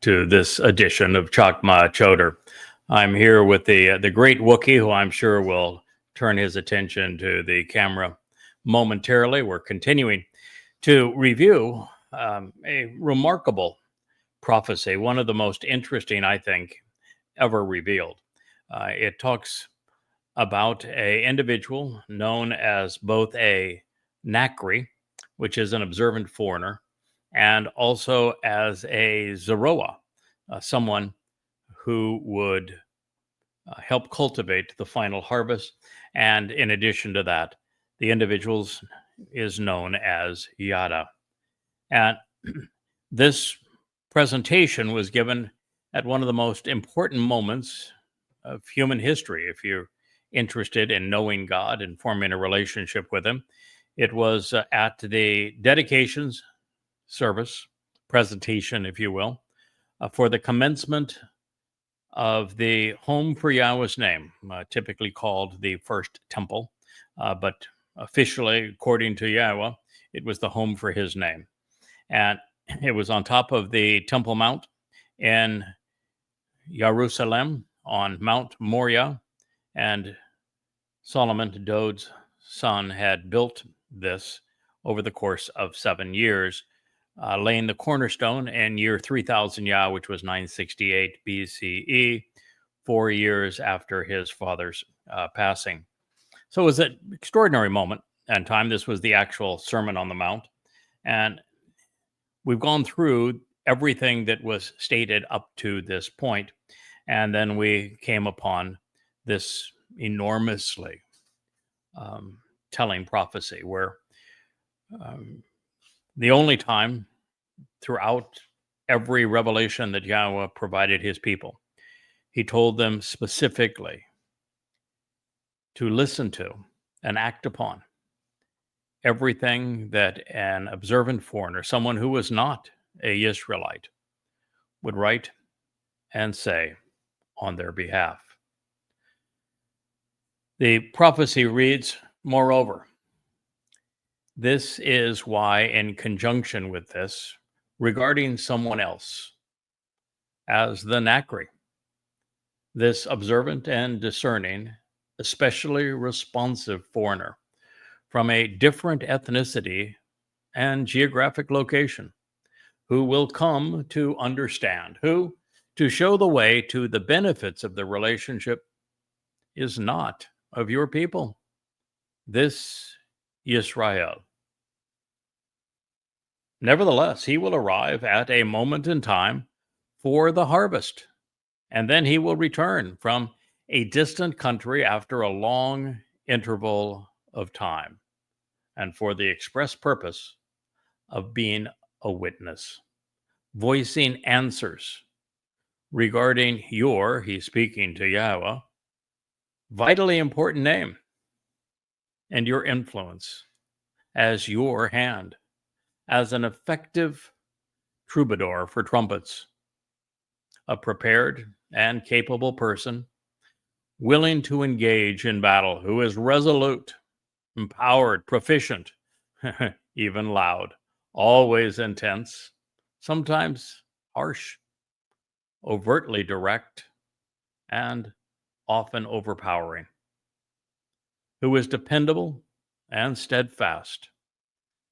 to this edition of Chakmah Choter. I'm here with the great Wookiee, who I'm sure will turn his attention to the camera momentarily. We're continuing to review a remarkable prophecy, one of the most interesting, I think, ever revealed. It talks about an individual known as both a Nakri, which is an observant foreigner, and also as a Zeroah, someone who would help cultivate the final harvest. And in addition to that, the individual is known as Yada. And this presentation was given at one of the most important moments of human history. If you're interested in knowing God and forming a relationship with Him, it was at the dedications service, presentation, if you will, for the commencement of the home for Yahweh's name, typically called the first temple, but officially, according to Yahweh, it was the home for His name. And it was on top of the Temple Mount in Jerusalem on Mount Moriah, and Solomon, David's son, had built this over the course of 7 years, laying the cornerstone in year 3000 Yah, which was 968 BCE, 4 years after his father's passing. So it was an extraordinary moment and time. This was the actual Sermon on the Mount. And we've gone through everything that was stated up to this point. And then we came upon this enormously telling prophecy where the only time throughout every revelation that Yahweh provided His people, He told them specifically to listen to and act upon everything that an observant foreigner, someone who was not a Israelite, would write and say on their behalf. The prophecy reads, moreover, this is why, in conjunction with this, regarding someone else as the Nakri, this observant and discerning, especially responsive foreigner from a different ethnicity and geographic location, who will come to understand, who, to show the way to the benefits of the relationship, is not of your people, this Yisrael. Nevertheless, he will arrive at a moment in time for the harvest, and then he will return from a distant country after a long interval of time, and for the express purpose of being a witness, voicing answers regarding your, he's speaking to Yahweh, vitally important name and your influence as your hand, as an effective troubadour for trumpets, a prepared and capable person, willing to engage in battle, who is resolute, empowered, proficient, even loud, always intense, sometimes harsh, overtly direct, and often overpowering, who is dependable and steadfast,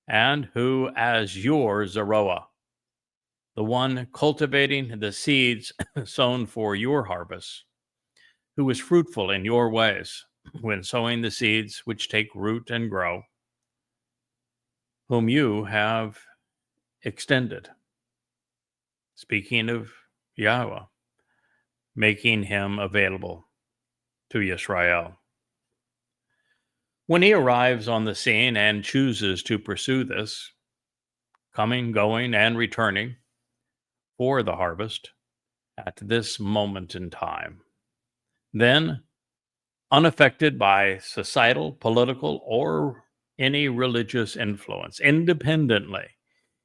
and who, as your Zeroah, the one cultivating the seeds sown for your harvest, who is fruitful in your ways when sowing the seeds which take root and grow, whom you have extended. Speaking of Yahweh, making him available to Yisrael. When he arrives on the scene and chooses to pursue this, coming, going, and returning for the harvest at this moment in time, then, unaffected by societal, political, or any religious influence, independently,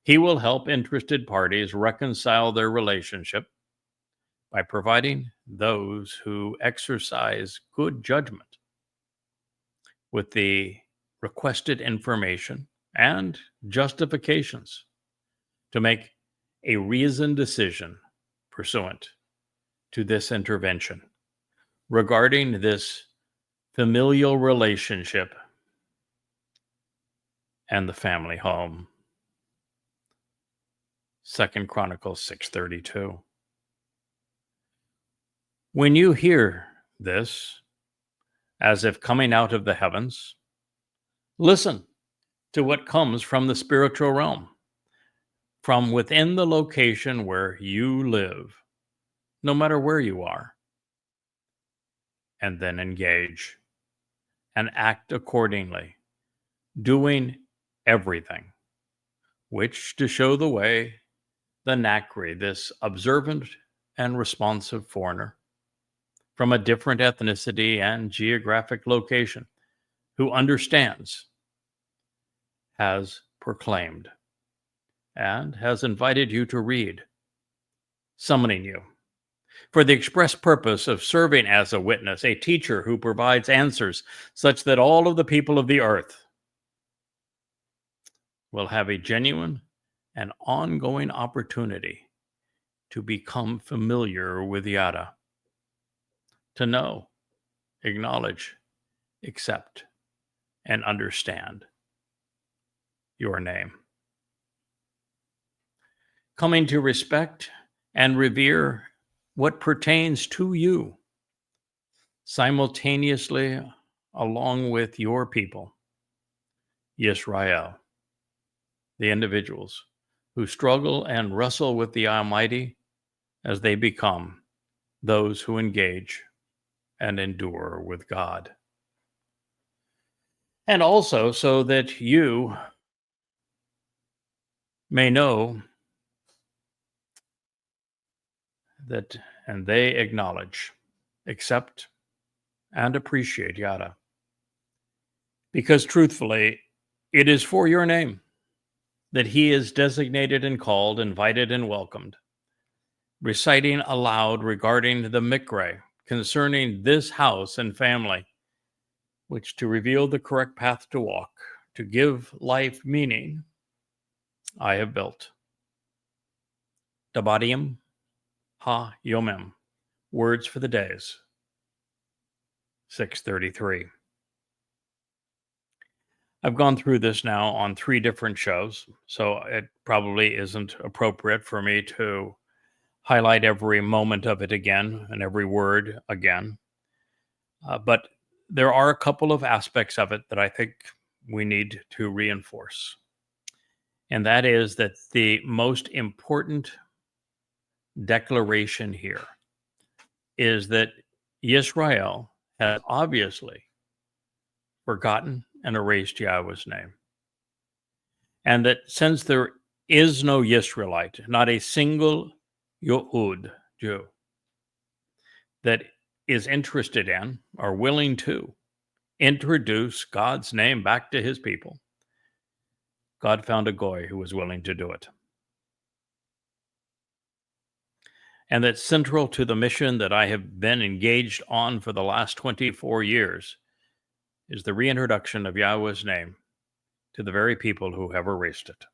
he will help interested parties reconcile their relationship by providing those who exercise good judgment with the requested information and justifications to make a reasoned decision pursuant to this intervention regarding this familial relationship and the family home. 2 Chronicles 6:32. When you hear this, as if coming out of the heavens, listen to what comes from the spiritual realm, from within the location where you live, no matter where you are, and then engage and act accordingly, doing everything, which to show the way, the Nakri, this observant and responsive foreigner from a different ethnicity and geographic location who understands, has proclaimed and has invited you to read, summoning you for the express purpose of serving as a witness, a teacher who provides answers such that all of the people of the earth will have a genuine and ongoing opportunity to become familiar with Yada, to know, acknowledge, accept, and understand your name. Coming to respect and revere what pertains to you, simultaneously along with your people, Yisrael, the individuals who struggle and wrestle with the Almighty as they become those who engage and endure with God. And also so that you may know that, and they acknowledge, accept, and appreciate Yada. Because truthfully, it is for your name that he is designated and called, invited and welcomed, reciting aloud regarding the Mikre, concerning this house and family, which to reveal the correct path to walk, to give life meaning, I have built. Dabadiim ha yomim, words for the days, 6:33. I've gone through this now on 3 different shows, so it probably isn't appropriate for me to highlight every moment of it again and every word again. But there are a couple of aspects of it that I think we need to reinforce. And that is that the most important declaration here is that Yisrael has obviously forgotten and erased Yahweh's name. And that since there is no Yisraelite, not a single Yehud, Jew, that is interested in or willing to introduce God's name back to his people, God found a goy who was willing to do it. And that central to the mission that I have been engaged on for the last 24 years is the reintroduction of Yahweh's name to the very people who have erased it.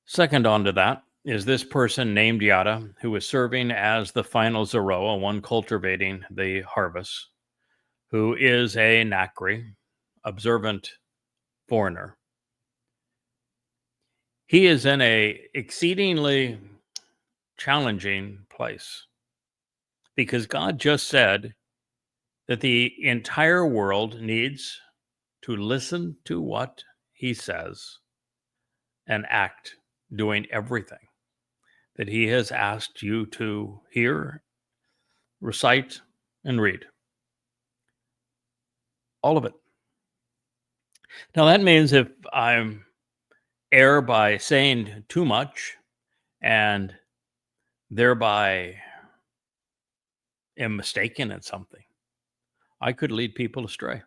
Second on to that is this person named Yada, who is serving as the final Zeroah, one cultivating the harvest, who is a Nakri, observant foreigner. He is in a exceedingly challenging place because God just said that the entire world needs to listen to what he says and act, doing everything that he has asked you to hear, recite, and read. All of it. Now that means if I'm err by saying too much and thereby am mistaken in something, I could lead people astray.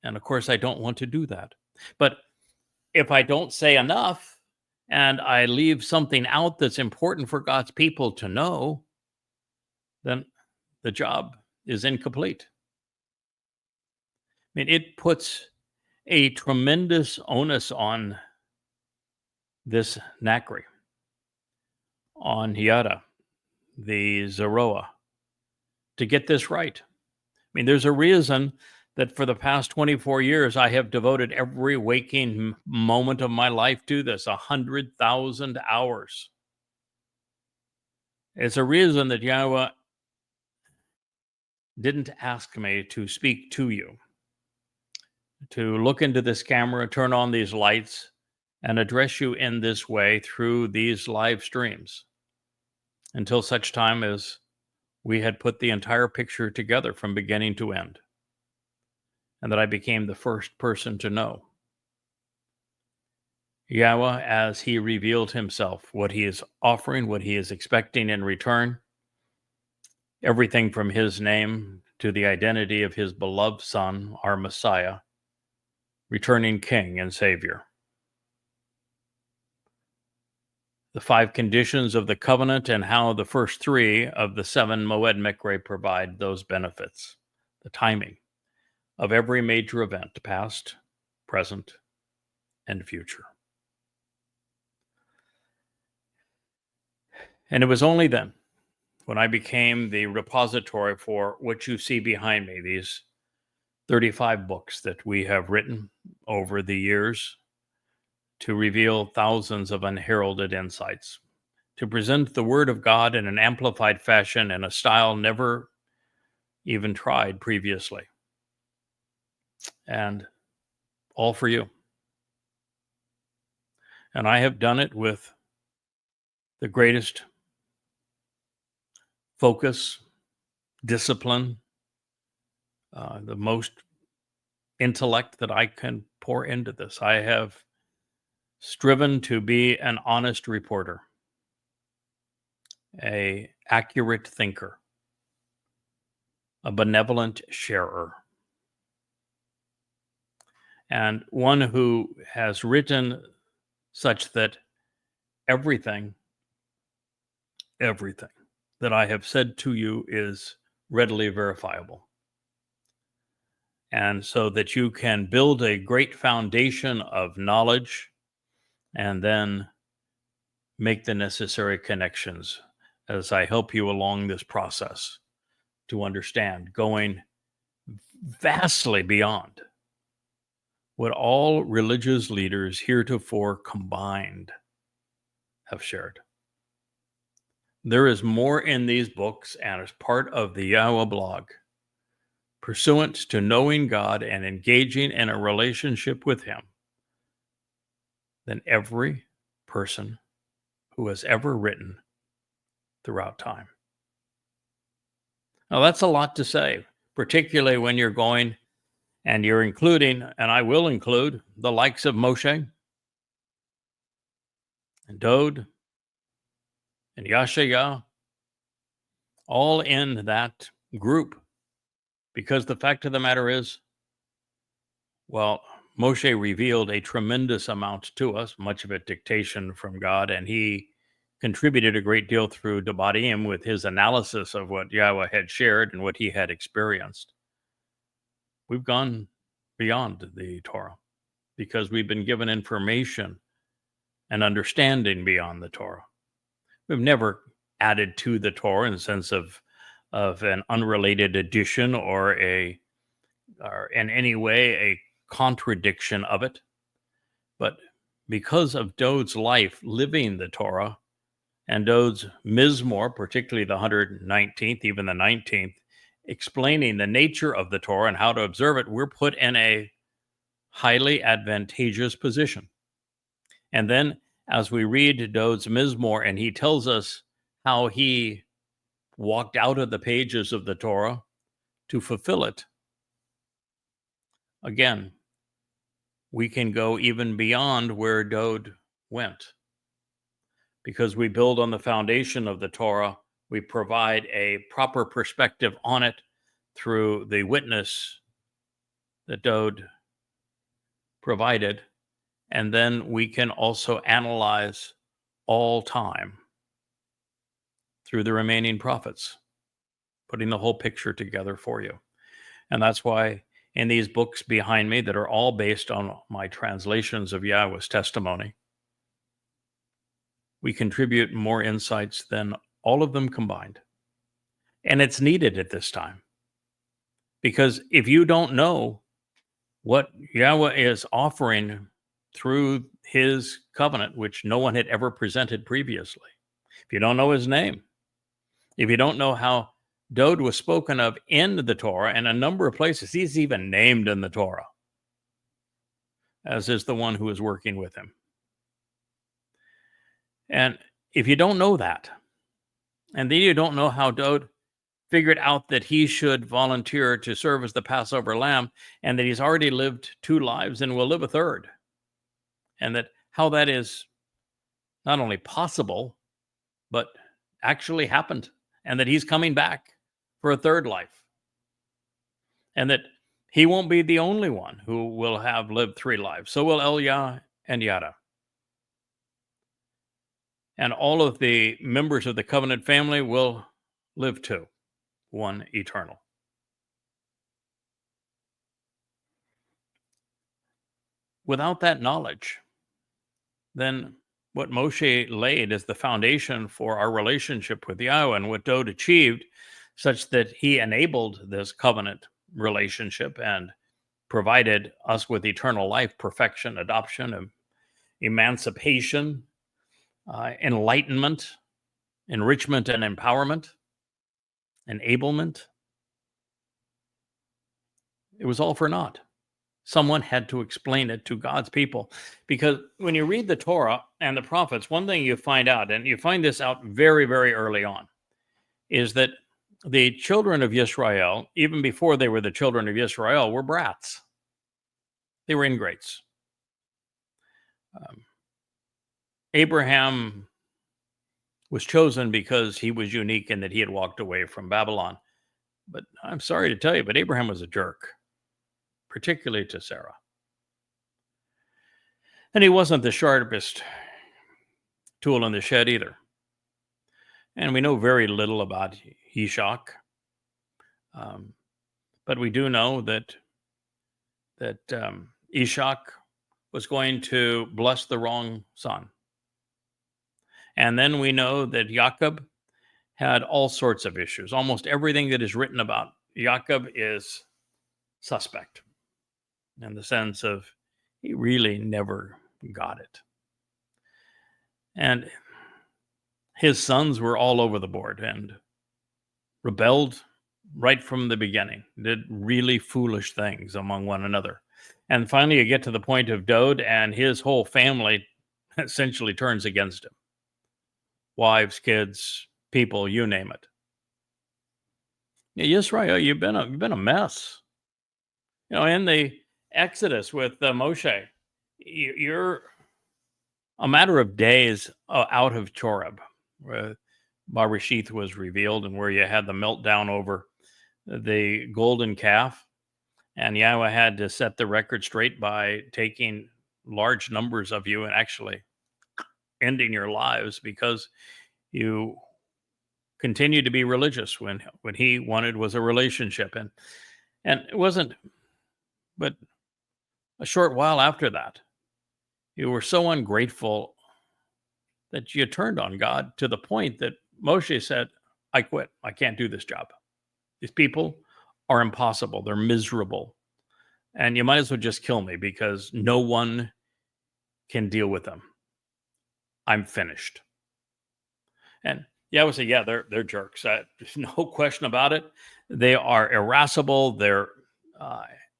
And of course, I don't want to do that. But if I don't say enough and I leave something out that's important for God's people to know, then the job is incomplete. I mean, it puts a tremendous onus on this Nakri on Yada, the Zeroah, to get this right. I mean, there's a reason that for the past 24 years, I have devoted every waking moment of my life to this, 100,000 hours. It's a reason that Yahweh didn't ask me to speak to you, to look into this camera, turn on these lights, and address you in this way through these live streams until such time as we had put the entire picture together from beginning to end, and that I became the first person to know Yahweh as he revealed himself, what he is offering, what he is expecting in return, everything from his name to the identity of his beloved Son, our Messiah, returning King and Savior. The 5 conditions of the covenant and how the first 3 of the 7 Moed Mikre provide those benefits. The timing of every major event, past, present, and future. And it was only then, when I became the repository for what you see behind me, these 35 books that we have written over the years to reveal thousands of unheralded insights, to present the Word of God in an amplified fashion in a style never even tried previously. And all for you. And I have done it with the greatest focus, discipline, the most intellect that I can pour into this. I have striven to be an honest reporter, an accurate thinker, a benevolent sharer, and one who has written such that everything that I have said to you is readily verifiable. And so that you can build a great foundation of knowledge and then make the necessary connections as I help you along this process to understand, going vastly beyond what all religious leaders heretofore combined have shared. There is more in these books and as part of the YAHOWAH blog, pursuant to knowing God and engaging in a relationship with Him, than every person who has ever written throughout time. Now, that's a lot to say, particularly when you're going and you're including, and I will include, the likes of Moshe and Dode and Yashayah, all in that group. Because the fact of the matter is, well, Moshe revealed a tremendous amount to us, much of it dictation from God, and he contributed a great deal through Debadim with his analysis of what Yahweh had shared and what he had experienced. We've gone beyond the Torah because we've been given information and understanding beyond the Torah. We've never added to the Torah in the sense of an unrelated addition or in any way a contradiction of it. But because of Dode's life living the Torah and Dode's Mizmor, particularly the 119th, even the 19th, explaining the nature of the Torah and how to observe it, we're put in a highly advantageous position. And then as we read Dode's Mizmor and he tells us how he walked out of the pages of the Torah to fulfill it, again, we can go even beyond where Dode went. Because we build on the foundation of the Torah, we provide a proper perspective on it through the witness that Dode provided. And then we can also analyze all time through the remaining prophets, putting the whole picture together for you. And that's why in these books behind me that are all based on my translations of Yahweh's testimony, we contribute more insights than all of them combined. And it's needed at this time. Because if you don't know what Yahweh is offering through his covenant, which no one had ever presented previously, if you don't know his name, if you don't know how Dod was spoken of in the Torah, and a number of places, he's even named in the Torah, as is the one who is working with him. And if you don't know that, and then you don't know how Dod figured out that he should volunteer to serve as the Passover lamb, and that he's already lived 2 lives and will live a third, and that how that is not only possible, but actually happened, and that he's coming back for a third life, and that he won't be the only one who will have lived 3 lives. So will Elia and Yada. And all of the members of the covenant family will live 2, one eternal. Without that knowledge, then what Moshe laid as the foundation for our relationship with Yahweh, and what Dod achieved, such that he enabled this covenant relationship and provided us with eternal life, perfection, adoption, emancipation, enlightenment, enrichment and empowerment, enablement. It was all for naught. Someone had to explain it to God's people. Because when you read the Torah and the prophets, one thing you find out, and you find this out very, very early on, is that the children of Israel, even before they were the children of Israel, were brats. They were ingrates. Abraham was chosen because he was unique in that he had walked away from Babylon. But I'm sorry to tell you, but Abraham was a jerk, particularly to Sarah. And he wasn't the sharpest tool in the shed either. And we know very little about Ishak. But we do know that Ishak was going to bless the wrong son. And then we know that Jacob had all sorts of issues. Almost everything that is written about Jacob is suspect, in the sense of he really never got it. And his sons were all over the board and rebelled right from the beginning, did really foolish things among one another. And finally, you get to the point of Dod, and his whole family essentially turns against him. Wives, kids, people, you name it. Israel, you've been a mess. In the Exodus with Moshe, you're a matter of days out of Choreb, where Bereshith was revealed, and where you had the meltdown over the golden calf. And Yahweh had to set the record straight by taking large numbers of you and actually ending your lives because you continued to be religious when he wanted was a relationship. And it wasn't but a short while after that, you were so ungrateful that you turned on God, to the point that Moshe said, I quit. I can't do this job. These people are impossible. They're miserable. And you might as well just kill me, because no one can deal with them. I'm finished. And Yahweh said, yeah, they're jerks. There's no question about it. They are irascible. They're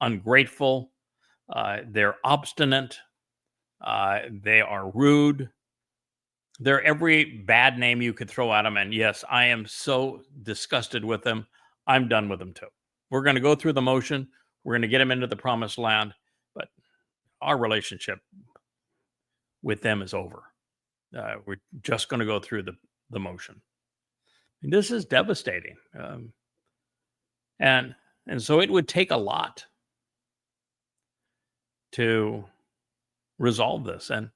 ungrateful. They're obstinate. They are rude. They're every bad name you could throw at them. And yes, I am so disgusted with them. I'm done with them too. We're going to go through the motion. We're going to get them into the promised land. But our relationship with them is over. We're just going to go through the motion. And this is devastating. And so it would take a lot to resolve this. And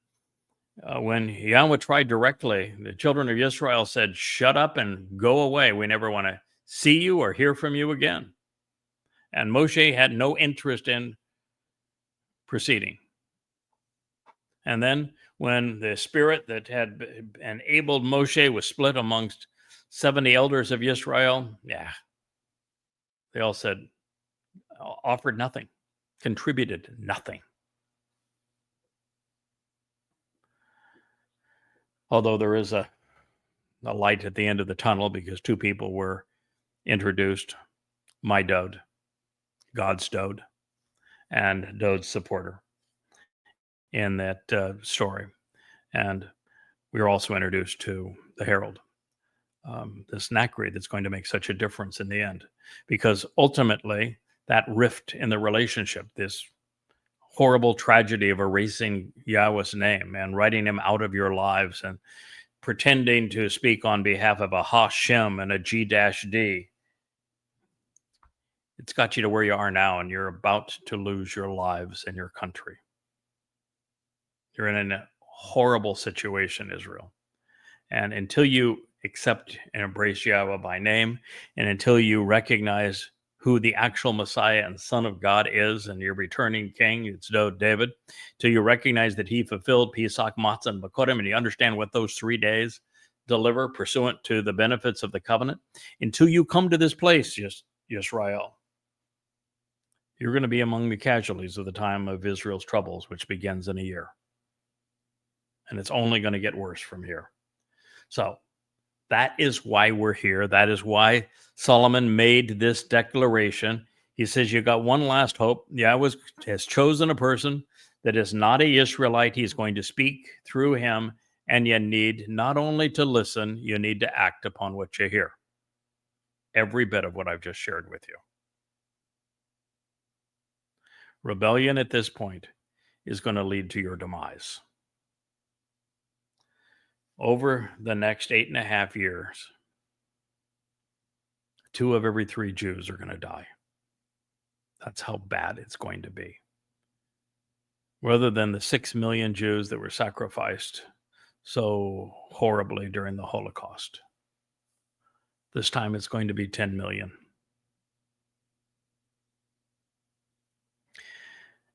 when Yahweh tried directly, the children of Israel said, shut up and go away. We never want to see you or hear from you again. And Moshe had no interest in proceeding. And then when the spirit that had enabled Moshe was split amongst 70 elders of Israel, they all said, offered nothing, contributed nothing. Although there is a light at the end of the tunnel, because two people were introduced, my Dode, God's Dode, and Dode's supporter in that story. And we were also introduced to the Herald, this Nakri that's going to make such a difference in the end. Because ultimately, that rift in the relationship, this horrible tragedy of erasing Yahweh's name and writing him out of your lives and pretending to speak on behalf of a Hashem and a G-D, it's got you to where you are now, and you're about to lose your lives and your country. You're in a horrible situation, Israel. And until you accept and embrace Yahweh by name, and until you recognize who the actual Messiah and Son of God is, and your returning King, it's David, till you recognize that he fulfilled Pesach, Matzah, and Bakorim, and you understand what those 3 days deliver pursuant to the benefits of the covenant, until you come to this place, Yisrael, you're going to be among the casualties of the time of Israel's troubles, which begins in a year. And it's only going to get worse from here. So that is why we're here. That is why Solomon made this declaration. He says, you got one last hope. Yahweh has chosen a person that is not a Israelite. He's going to speak through him. And you need not only to listen, you need to act upon what you hear. Every bit of what I've just shared with you. Rebellion at this point is going to lead to your demise. Over the next 8.5 years, 2 of every 3 Jews are going to die. That's how bad it's going to be. Rather than the 6 million Jews that were sacrificed so horribly during the Holocaust, this time it's going to be 10 million.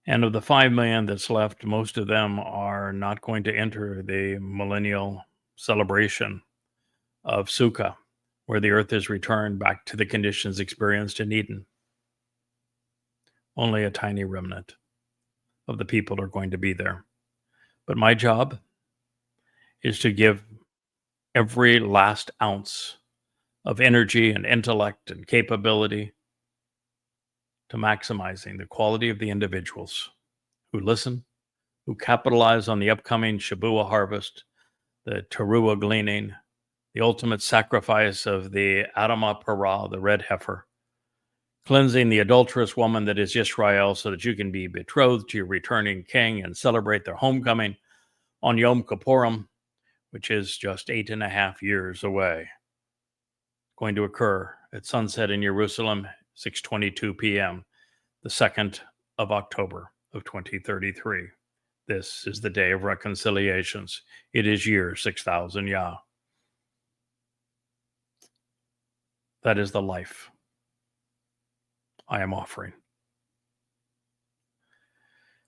And of the 5 million that's left, most of them are not going to enter the millennial celebration of Sukkah, where the earth is returned back to the conditions experienced in Eden. Only a tiny remnant of the people are going to be there. But my job is to give every last ounce of energy and intellect and capability to maximizing the quality of the individuals who listen, who capitalize on the upcoming Shabuah harvest, the Teruah gleaning, the ultimate sacrifice of the Adamah Parah, the red heifer, cleansing the adulterous woman that is Israel, so that you can be betrothed to your returning king and celebrate their homecoming on Yom Kippurim, which is just 8.5 years away. Going to occur at sunset in Jerusalem, 6:22 p.m., the 2nd of October of 2033. This is the day of reconciliations. It is year 6,000 Yah. That is the life I am offering.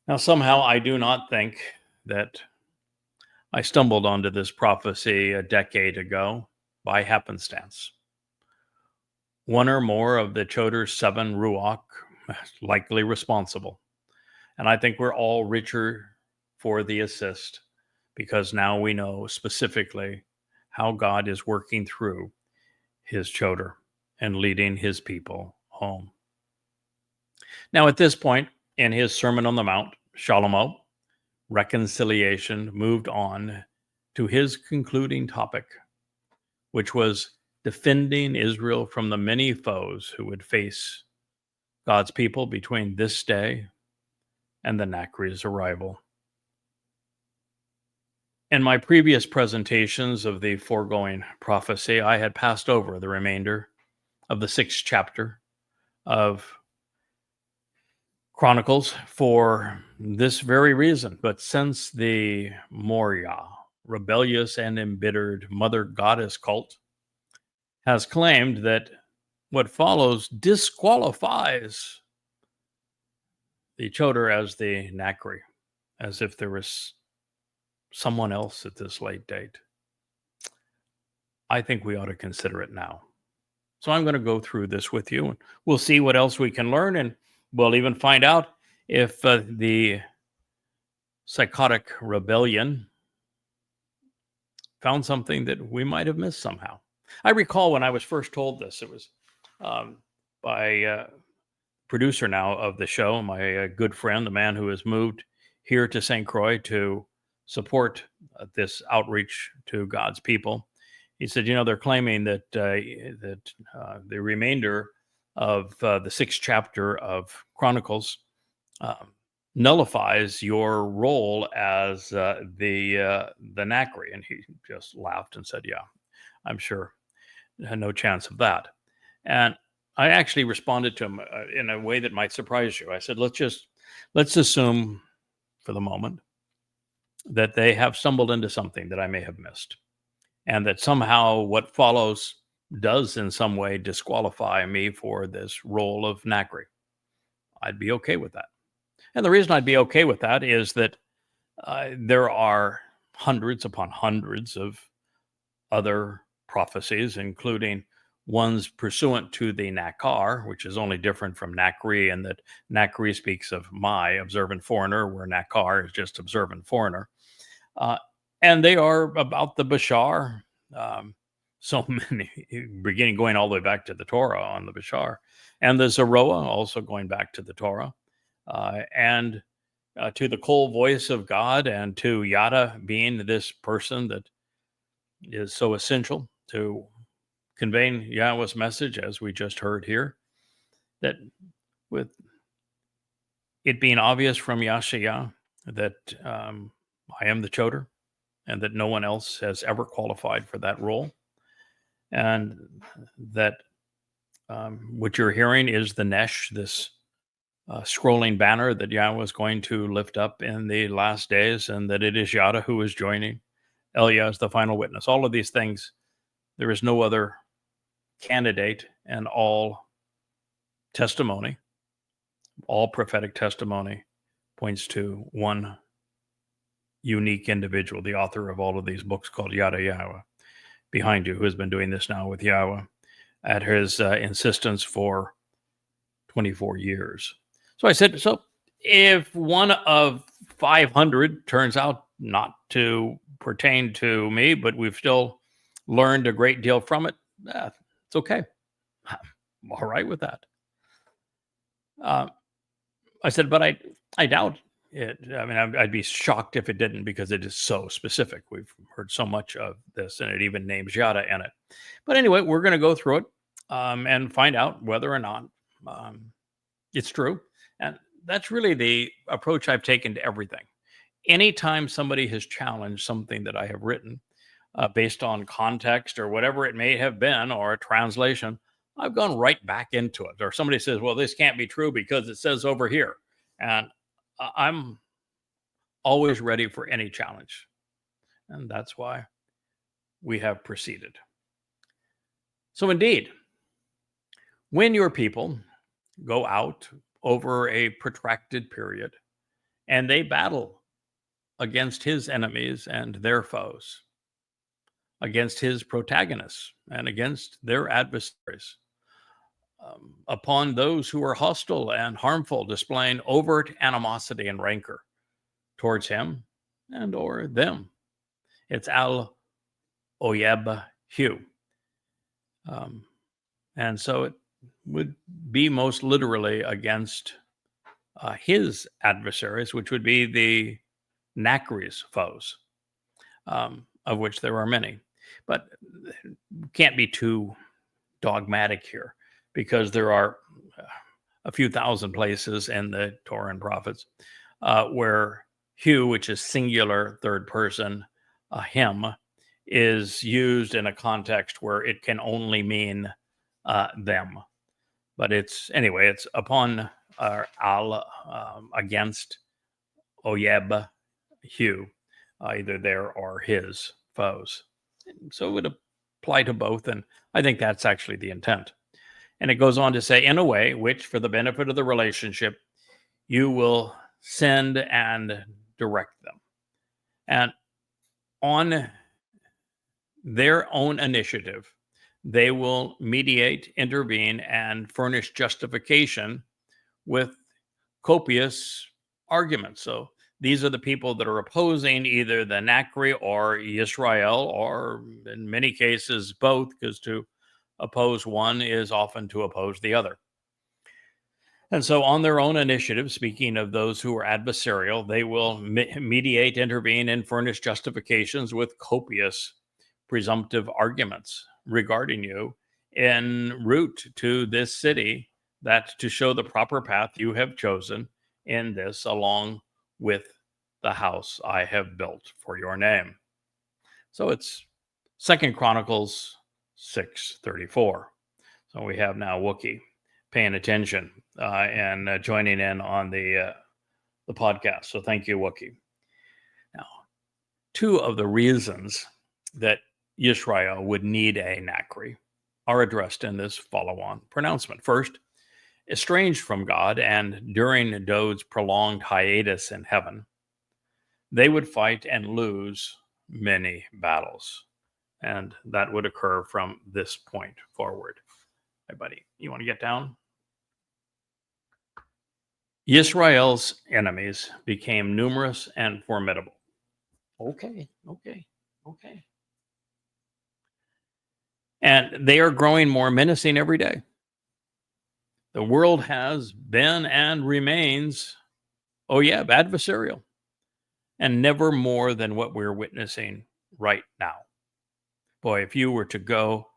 Now, somehow I do not think that I stumbled onto this prophecy a decade ago by happenstance. One or more of the Choter's 7 Ruach likely responsible. And I think we're all richer for the assist, because now we know specifically how God is working through his Choter and leading his people home. Now, at this point in his Sermon on the Mount, Shalomo, reconciliation, moved on to his concluding topic, which was defending Israel from the many foes who would face God's people between this day and the Nakri's arrival. In my previous presentations of the foregoing prophecy, I had passed over the remainder of the 6th chapter of Chronicles for this very reason. But since the Moria, rebellious and embittered mother goddess cult, has claimed that what follows disqualifies the Choter as the Nakri, as if there was someone else at this late date, I think we ought to consider it now. So I'm going to go through this with you, and we'll see what else we can learn, and we'll even find out if the psychotic rebellion found something that we might have missed somehow. I recall when I was first told this, it was by producer now of the show, my good friend, the man who has moved here to St. Croix to support this outreach to God's people. He said, they're claiming that the remainder of the sixth chapter of Chronicles nullifies your role as the Nachri. And he just laughed and said, yeah, I'm sure. No chance of that. And I actually responded to him in a way that might surprise you. I said, let's assume for the moment that they have stumbled into something that I may have missed, and that somehow what follows does in some way disqualify me for this role of Nachri. I'd be okay with that. And the reason I'd be okay with that is that there are hundreds upon hundreds of other prophecies, including ones pursuant to the Nakar, which is only different from Nachri, and that Nachri speaks of my observant foreigner, where Nakar is just observant foreigner. And they are about the Bashar, so many, going all the way back to the Torah on the Bashar, and the Zeroah, also going back to the Torah, and to the cold voice of God, and to Yada being this person that is so essential to conveying Yahowah's message, as we just heard here, that with it being obvious from Yashayah that I am the Choter, and that no one else has ever qualified for that role, and that what you're hearing is the Nesh, this scrolling banner that Yahowah is going to lift up in the last days, and that it is Yada who is joining Eliah as the final witness. All of these things, there is no other candidate, and all testimony, all prophetic testimony points to one unique individual, the author of all of these books, called Yada Yahowah, behind you, who has been doing this now with Yahowah at his insistence for 24 years. So I said, so if one of 500 turns out not to pertain to me, but we've still learned a great deal from it, it's okay. I'm all right with that. I said, but I doubt it. I mean, I'd be shocked if it didn't, because it is so specific. We've heard so much of this, and it even names Yada in it. But anyway, we're going to go through it and find out whether or not it's true. And that's really the approach I've taken to everything. Anytime somebody has challenged something that I have written based on context or whatever it may have been, or a translation, I've gone right back into it. Or somebody says, well, this can't be true because it says over here. And I'm always ready for any challenge. And that's why we have proceeded. So indeed, when your people go out over a protracted period and they battle against his enemies and their foes, against his protagonists and against their adversaries, upon those who are hostile and harmful, displaying overt animosity and rancor towards him and or them. It's al oyeb hu. And so it would be most literally against his adversaries, which would be the Nachri's foes, of which there are many. But can't be too dogmatic here, because there are a few thousand places in the Torah and prophets where hu, which is singular third person, him, is used in a context where it can only mean them. But it's upon against oyeb hu, either their or his foes. So it would apply to both, and I think that's actually the intent. And it goes on to say, in a way which, for the benefit of the relationship, you will send and direct them. And on their own initiative, they will mediate, intervene, and furnish justification with copious arguments. So these are the people that are opposing either the Nakri or Yisrael, or in many cases both, because to oppose one is often to oppose the other. And so on their own initiative, speaking of those who are adversarial, they will mediate, intervene, and furnish justifications with copious presumptive arguments regarding you en route to this city, that to show the proper path you have chosen in this, along with the house I have built for your name. So it's 2 Chronicles 6:34. So we have now Wookiee paying attention and joining in on the podcast. So thank you, Wookiee. Now, two of the reasons that Yisrael would need a Nakri are addressed in this follow-on pronouncement. First, estranged from God and during Dod's prolonged hiatus in heaven, they would fight and lose many battles. And that would occur from this point forward. Hey, buddy, you want to get down? Yisrael's enemies became numerous and formidable. Okay. And they are growing more menacing every day. The world has been and remains, adversarial, and never more than what we're witnessing right now. Boy, if you were to go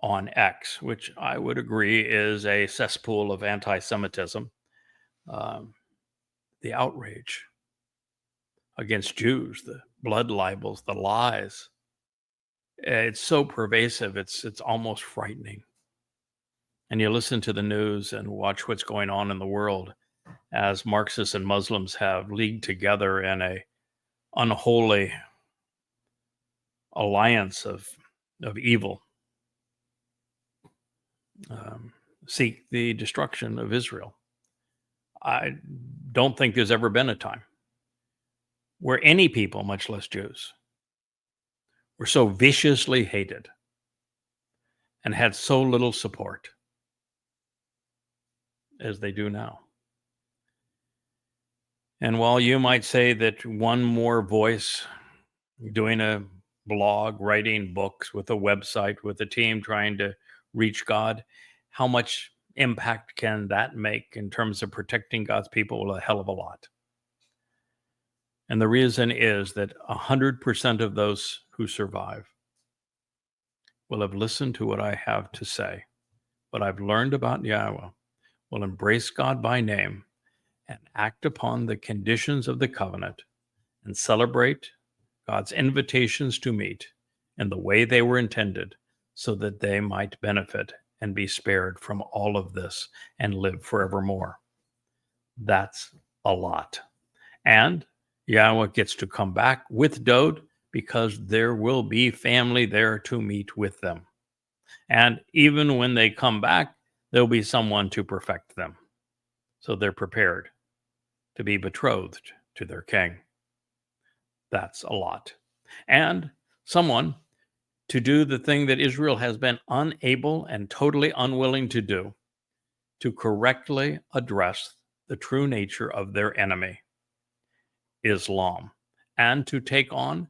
on X, which I would agree is a cesspool of anti-Semitism, the outrage against Jews, the blood libels, the lies, it's so pervasive, it's almost frightening. And you listen to the news and watch what's going on in the world as Marxists and Muslims have leagued together in a unholy alliance of evil, seek the destruction of Israel. I don't think there's ever been a time where any people, much less Jews, were so viciously hated and had so little support as they do now. And while you might say that one more voice doing a blog, writing books, with a website, with a team trying to reach God, how much impact can that make in terms of protecting God's people? Well, a hell of a lot. And the reason is that 100% of those who survive will have listened to what I have to say, what I've learned about Yahowah, will embrace God by name and act upon the conditions of the covenant and celebrate God's invitations to meet in the way they were intended, so that they might benefit and be spared from all of this and live forevermore. That's a lot. And Yahowah gets to come back with Dode because there will be family there to meet with them. And even when they come back, there'll be someone to perfect them. So they're prepared to be betrothed to their king. That's a lot. And someone to do the thing that Israel has been unable and totally unwilling to do, to correctly address the true nature of their enemy, Islam, and to take on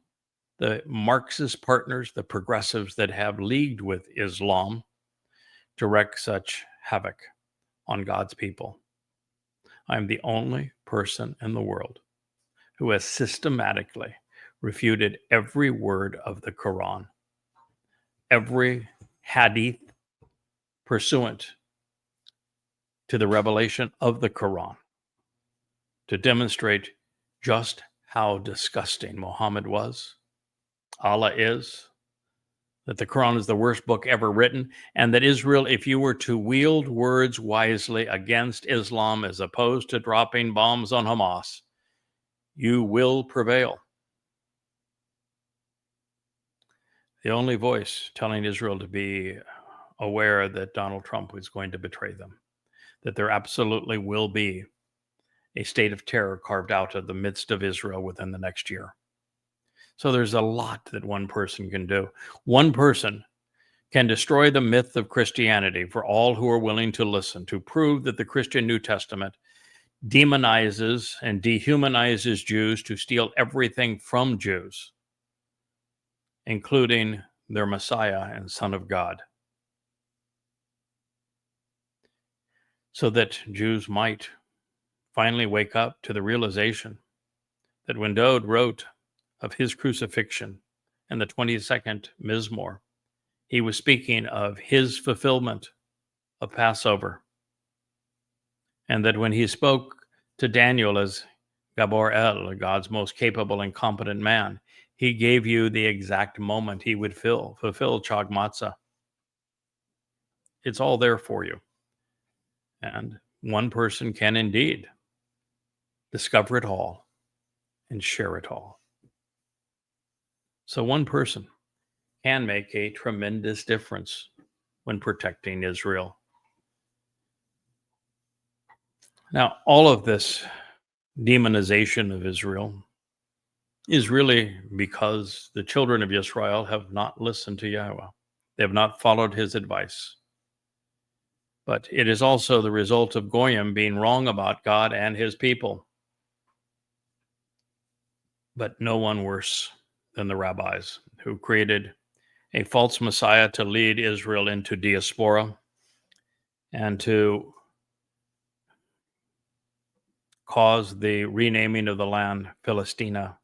the Marxist partners, the progressives that have leagued with Islam to wreak such havoc on God's people. I'm the only person in the world who has systematically refuted every word of the Quran, every hadith pursuant to the revelation of the Quran, to demonstrate just how disgusting Muhammad was, Allah is, that the Quran is the worst book ever written, and that Israel, if you were to wield words wisely against Islam as opposed to dropping bombs on Hamas, you will prevail. The only voice telling Israel to be aware that Donald Trump is going to betray them, that there absolutely will be a state of terror carved out of the midst of Israel within the next year. So there's a lot that one person can do. One person can destroy the myth of Christianity for all who are willing to listen, to prove that the Christian New Testament demonizes and dehumanizes Jews to steal everything from Jews, including their Messiah and Son of God, so that Jews might finally wake up to the realization that when Dode wrote of his crucifixion in the 22nd Mizmor, he was speaking of his fulfillment of Passover. And that when he spoke to Daniel as Gabor El, God's most capable and competent man, he gave you the exact moment he would fulfill Chakmah. It's all there for you. And one person can indeed discover it all and share it all. So one person can make a tremendous difference when protecting Israel. Now, all of this demonization of Israel is really because the children of Israel have not listened to Yahweh. They have not followed his advice. But it is also the result of Goyim being wrong about God and his people. But no one worse than the rabbis who created a false Messiah to lead Israel into diaspora and to cause the renaming of the land Philistina,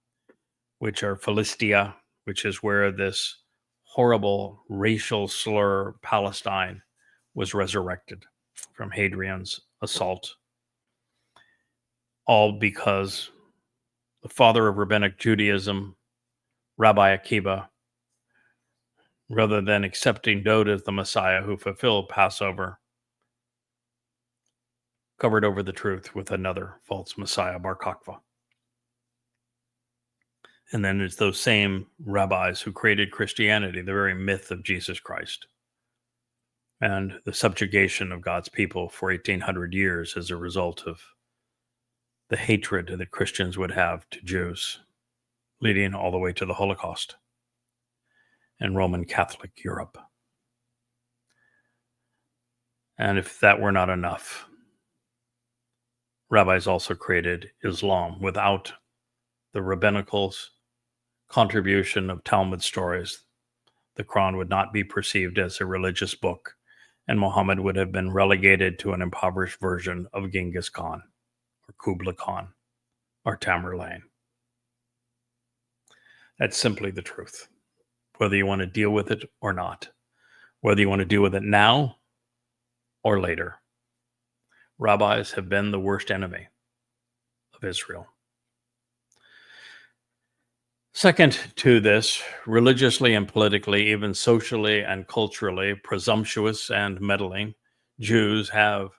which are Philistia, which is where this horrible racial slur Palestine was resurrected from Hadrian's assault. All because the father of rabbinic Judaism, Rabbi Akiva, rather than accepting Dode as the Messiah who fulfilled Passover, covered over the truth with another false Messiah, Bar Kokhba. And then it's those same rabbis who created Christianity, the very myth of Jesus Christ, and the subjugation of God's people for 1,800 years as a result of the hatred that Christians would have to Jews, leading all the way to the Holocaust and Roman Catholic Europe. And if that were not enough, rabbis also created Islam without the rabbinical's contribution of Talmud stories. The Quran would not be perceived as a religious book, and Muhammad would have been relegated to an impoverished version of Genghis Khan, or Kublai Khan, or Tamerlane. That's simply the truth, whether you want to deal with it or not, whether you want to deal with it now or later. Rabbis have been the worst enemy of Israel. Second to this, religiously and politically, even socially and culturally presumptuous and meddling, Jews have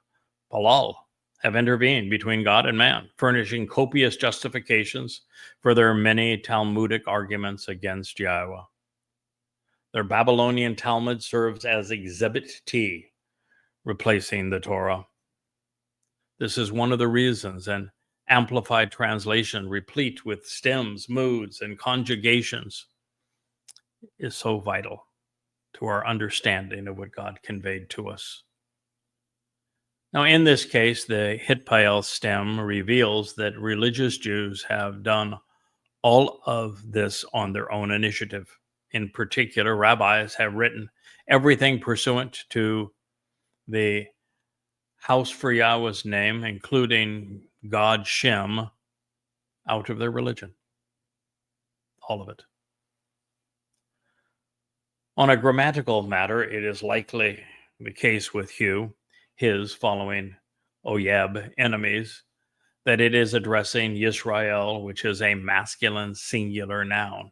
intervened between God and man, furnishing copious justifications for their many Talmudic arguments against Yahweh. Their Babylonian Talmud serves as Exhibit T, replacing the Torah. This is one of the reasons an amplified translation replete with stems, moods, and conjugations is so vital to our understanding of what God conveyed to us. Now, in this case, the Hitpael stem reveals that religious Jews have done all of this on their own initiative. In particular, rabbis have written everything pursuant to the house for Yahweh's name, including God Shem, out of their religion. All of it. On a grammatical matter, it is likely the case with Hugh, his following Oyeb, enemies, that it is addressing Yisrael, which is a masculine singular noun.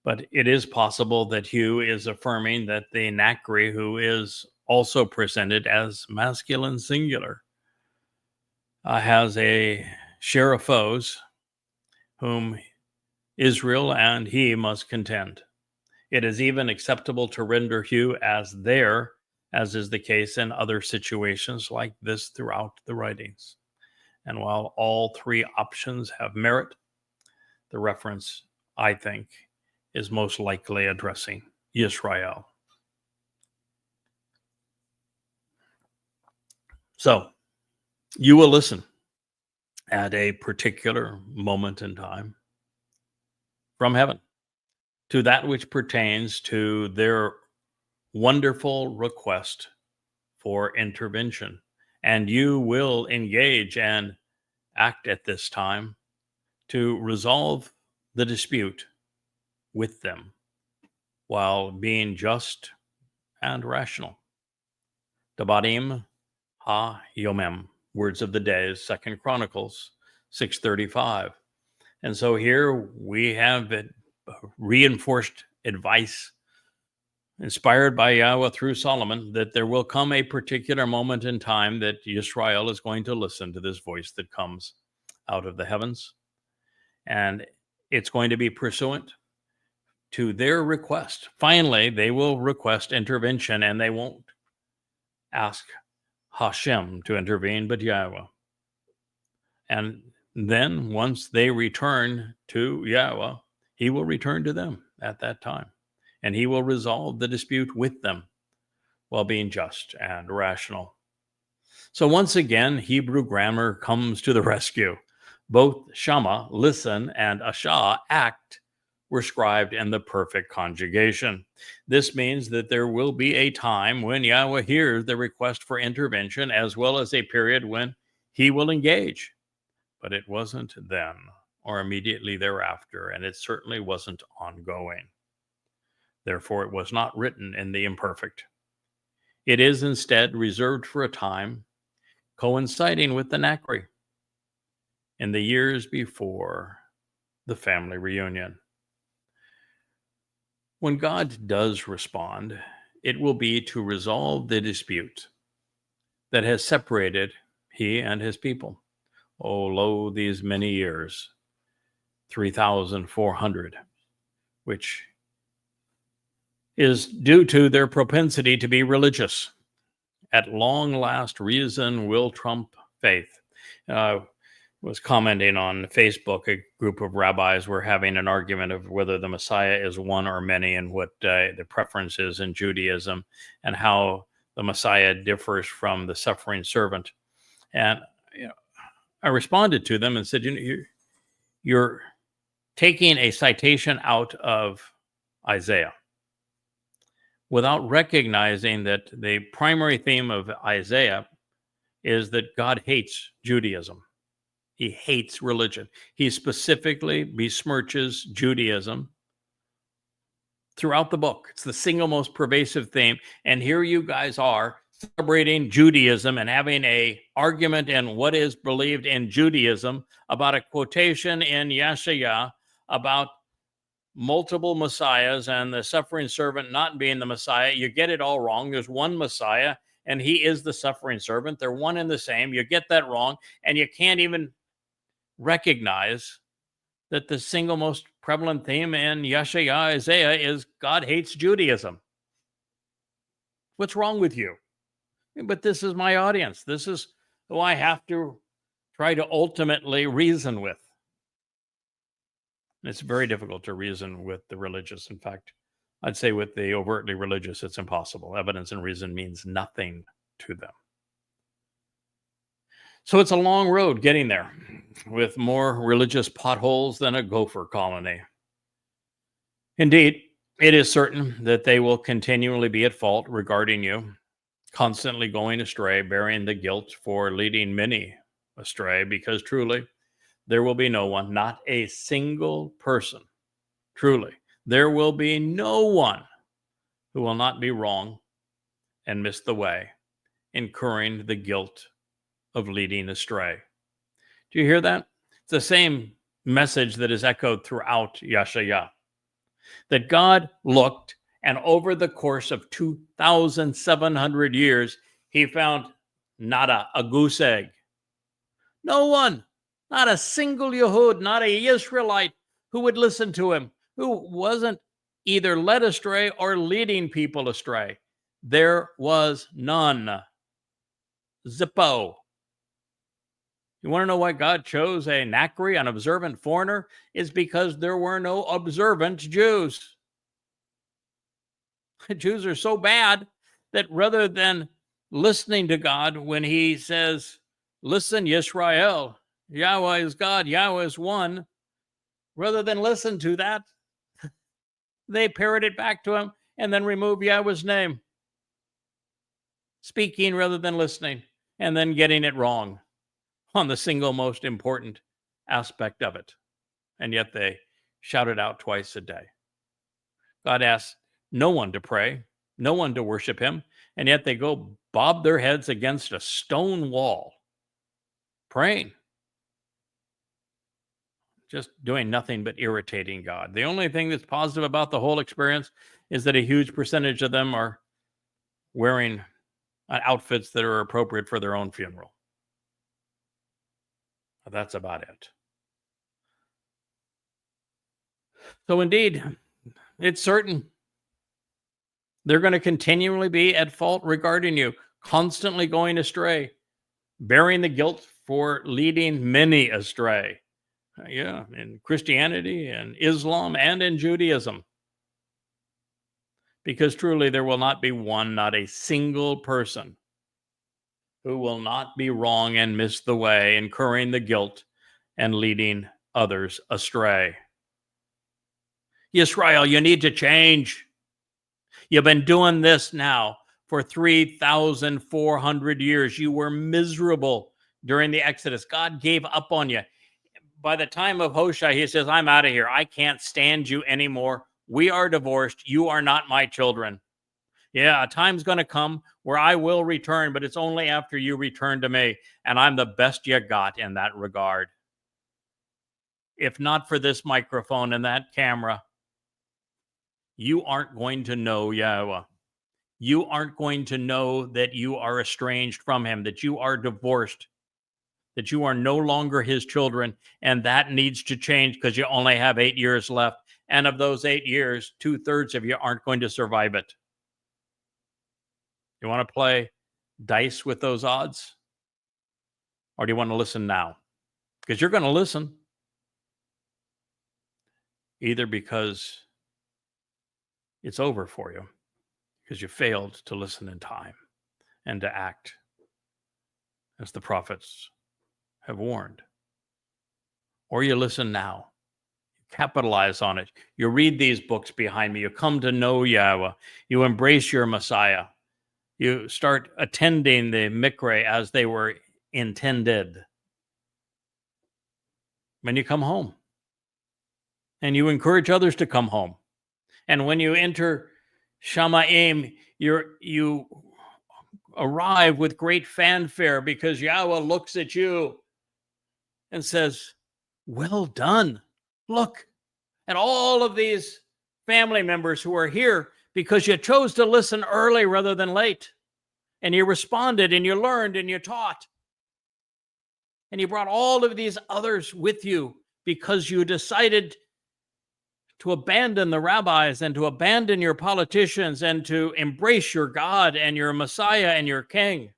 But it is possible that Hugh is affirming that the Nakri, who is also presented as masculine singular, has a share of foes whom Israel and he must contend. It is even acceptable to render Hugh as there, as is the case in other situations like this throughout the writings. And while all three options have merit, the reference I think, is most likely addressing Israel. So you will listen at a particular moment in time from heaven to that which pertains to their wonderful request for intervention. And you will engage and act at this time to resolve the dispute with them while being just and rational. Dabarim ha yomem, words of the day, 2 Chronicles 6:35. And so here we have reinforced advice inspired by Yahweh through Solomon that there will come a particular moment in time that Israel is going to listen to this voice that comes out of the heavens. And it's going to be pursuant to their request. Finally, they will request intervention, and they won't ask Hashem to intervene, but Yahweh. And then once they return to Yahweh, he will return to them at that time, and he will resolve the dispute with them while being just and rational. So once again, Hebrew grammar comes to the rescue. Both Shama, listen, and Asha, act, were scribed in the perfect conjugation. This means that there will be a time when Yahweh hears the request for intervention, as well as a period when he will engage. But it wasn't then or immediately thereafter, and it certainly wasn't ongoing. Therefore, it was not written in the imperfect. It is instead reserved for a time coinciding with the Nakri in the years before the family reunion. When God does respond, it will be to resolve the dispute that has separated he and his people. Oh, lo, these many years, 3,400, which is due to their propensity to be religious. At long last, reason will trump faith. Was commenting on Facebook, a group of rabbis were having an argument of whether the Messiah is one or many, and what the preference is in Judaism, and how the Messiah differs from the suffering servant. And I responded to them and said, you're taking a citation out of Isaiah without recognizing that the primary theme of Isaiah is that God hates Judaism. He hates religion. He specifically besmirches Judaism throughout the book. It's the single most pervasive theme. And here you guys are celebrating Judaism and having an argument in what is believed in Judaism about a quotation in Yeshaya about multiple messiahs and the suffering servant not being the Messiah. You get it all wrong. There's one Messiah, and he is the suffering servant. They're one and the same. You get that wrong, and you can't even recognize that the single most prevalent theme in Yeshaya, Isaiah, is God hates Judaism. What's wrong with you? But this is my audience. This is who I have to try to ultimately reason with. It's very difficult to reason with the religious. In fact, I'd say with the overtly religious, it's impossible. Evidence and reason means nothing to them. So it's a long road getting there, with more religious potholes than a gopher colony. Indeed, it is certain that they will continually be at fault regarding you, constantly going astray, bearing the guilt for leading many astray, because truly, there will be no one, not a single person, truly, there will be no one who will not be wrong and miss the way, incurring the guilt of leading astray. Do you hear that? It's the same message that is echoed throughout Yeshaya, that God looked, and over the course of 2,700 years, he found nada, a goose egg. No one, not a single Yehud, not a Israelite who would listen to him, who wasn't either led astray or leading people astray. There was none. Zippo. You want to know why God chose a Nakri, an observant foreigner? Is because there were no observant Jews. Jews are so bad that rather than listening to God when he says, listen, Yisrael, Yahweh is God, Yahweh is one, rather than listen to that, they parrot it back to him and then remove Yahweh's name. Speaking rather than listening, and then getting it wrong on the single most important aspect of it. And yet they shout it out twice a day. God asks no one to pray, no one to worship him, and yet they go bob their heads against a stone wall, praying, just doing nothing but irritating God. The only thing that's positive about the whole experience is that a huge percentage of them are wearing outfits that are appropriate for their own funeral. That's about it. So indeed, it's certain they're going to continually be at fault regarding you, constantly going astray, bearing the guilt for leading many astray. In Christianity and Islam and in Judaism. Because truly there will not be one, not a single person who will not be wrong and miss the way, incurring the guilt and leading others astray. Yisrael, you need to change. You've been doing this now for 3,400 years. You were miserable during the Exodus. God gave up on you. By the time of Hosea, he says, I'm out of here. I can't stand you anymore. We are divorced. You are not my children. Yeah, a time's going to come where I will return, but it's only after you return to me. And I'm the best you got in that regard. If not for this microphone and that camera, you aren't going to know Yahweh. You aren't going to know that you are estranged from him, that you are divorced, that you are no longer his children, and that needs to change because you only have 8 years left. And of those 8 years, 2/3 of you aren't going to survive it. You want to play dice with those odds? Or do you want to listen now? Because you're going to listen. Either because it's over for you, because you failed to listen in time and to act as the prophets have warned. Or you listen now, capitalize on it. You read these books behind me. You come to know Yahweh. You embrace your Messiah. You start attending the mikre as they were intended. When you come home, and you encourage others to come home. And when you enter Shamaim, you arrive with great fanfare because Yahweh looks at you and says, well done. Look at all of these family members who are here because you chose to listen early rather than late. And you responded and you learned and you taught. And you brought all of these others with you because you decided to abandon the rabbis and to abandon your politicians and to embrace your God and your Messiah and your King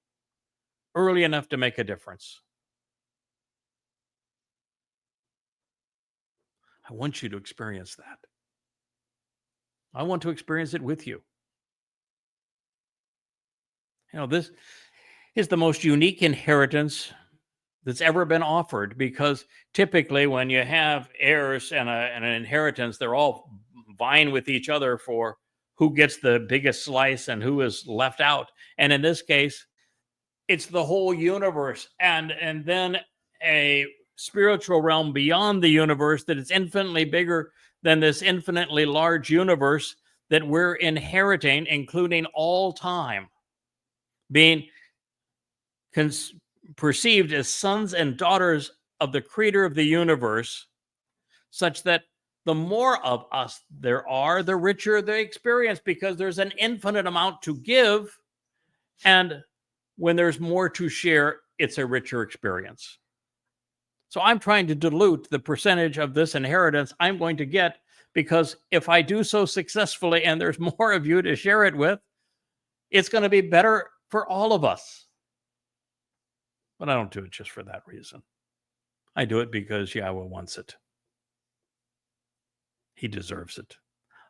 early enough to make a difference. I want you to experience that. I want to experience it with you. You know, this is the most unique inheritance that's ever been offered, because typically when you have heirs and an inheritance, they're all vying with each other for who gets the biggest slice and who is left out. And in this case, it's the whole universe, and then a spiritual realm beyond the universe that is infinitely bigger than this infinitely large universe that we're inheriting, including all time, being perceived as sons and daughters of the creator of the universe, such that the more of us there are, the richer the experience, because there's an infinite amount to give. And when there's more to share, it's a richer experience. So I'm trying to dilute the percentage of this inheritance I'm going to get, because if I do so successfully and there's more of you to share it with, it's going to be better for all of us. But I don't do it just for that reason. I do it because Yahweh wants it. He deserves it.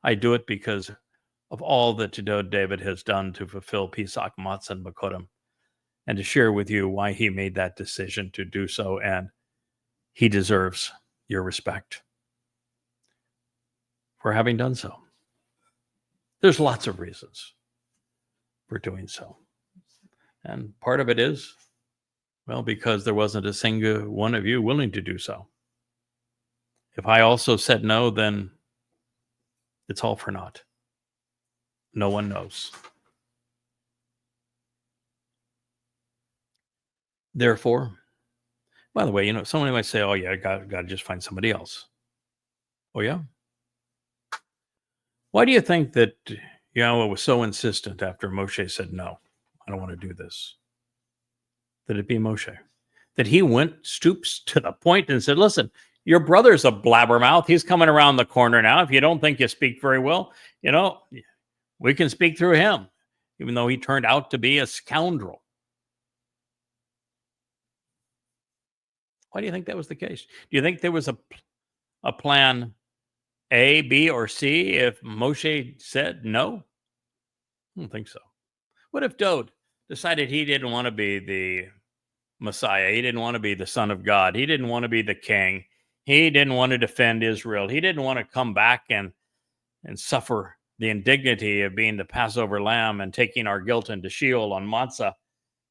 I do it because of all that David has done to fulfill Pesach, Matzah, and Bakodim, and to share with you why he made that decision to do so, and he deserves your respect for having done so. There's lots of reasons for doing so. And part of it is, well, because there wasn't a single one of you willing to do so. If I also said no, then it's all for naught. No one knows. Therefore, by the way, someone might say, oh, yeah, got to just find somebody else. Oh, yeah? Why do you think that Yahweh was so insistent after Moshe said, no, I don't want to do this? That it be Moshe. That he stoops to the point and said, listen, your brother's a blabbermouth. He's coming around the corner now. If you don't think you speak very well, we can speak through him, even though he turned out to be a scoundrel. Why do you think that was the case? Do you think there was a plan A, B, or C if Moshe said no? I don't think so. What if Dode decided he didn't want to be the Messiah? He didn't want to be the Son of God. He didn't want to be the king. He didn't want to defend Israel. He didn't want to come back and suffer the indignity of being the Passover lamb and taking our guilt into Sheol on Matzah.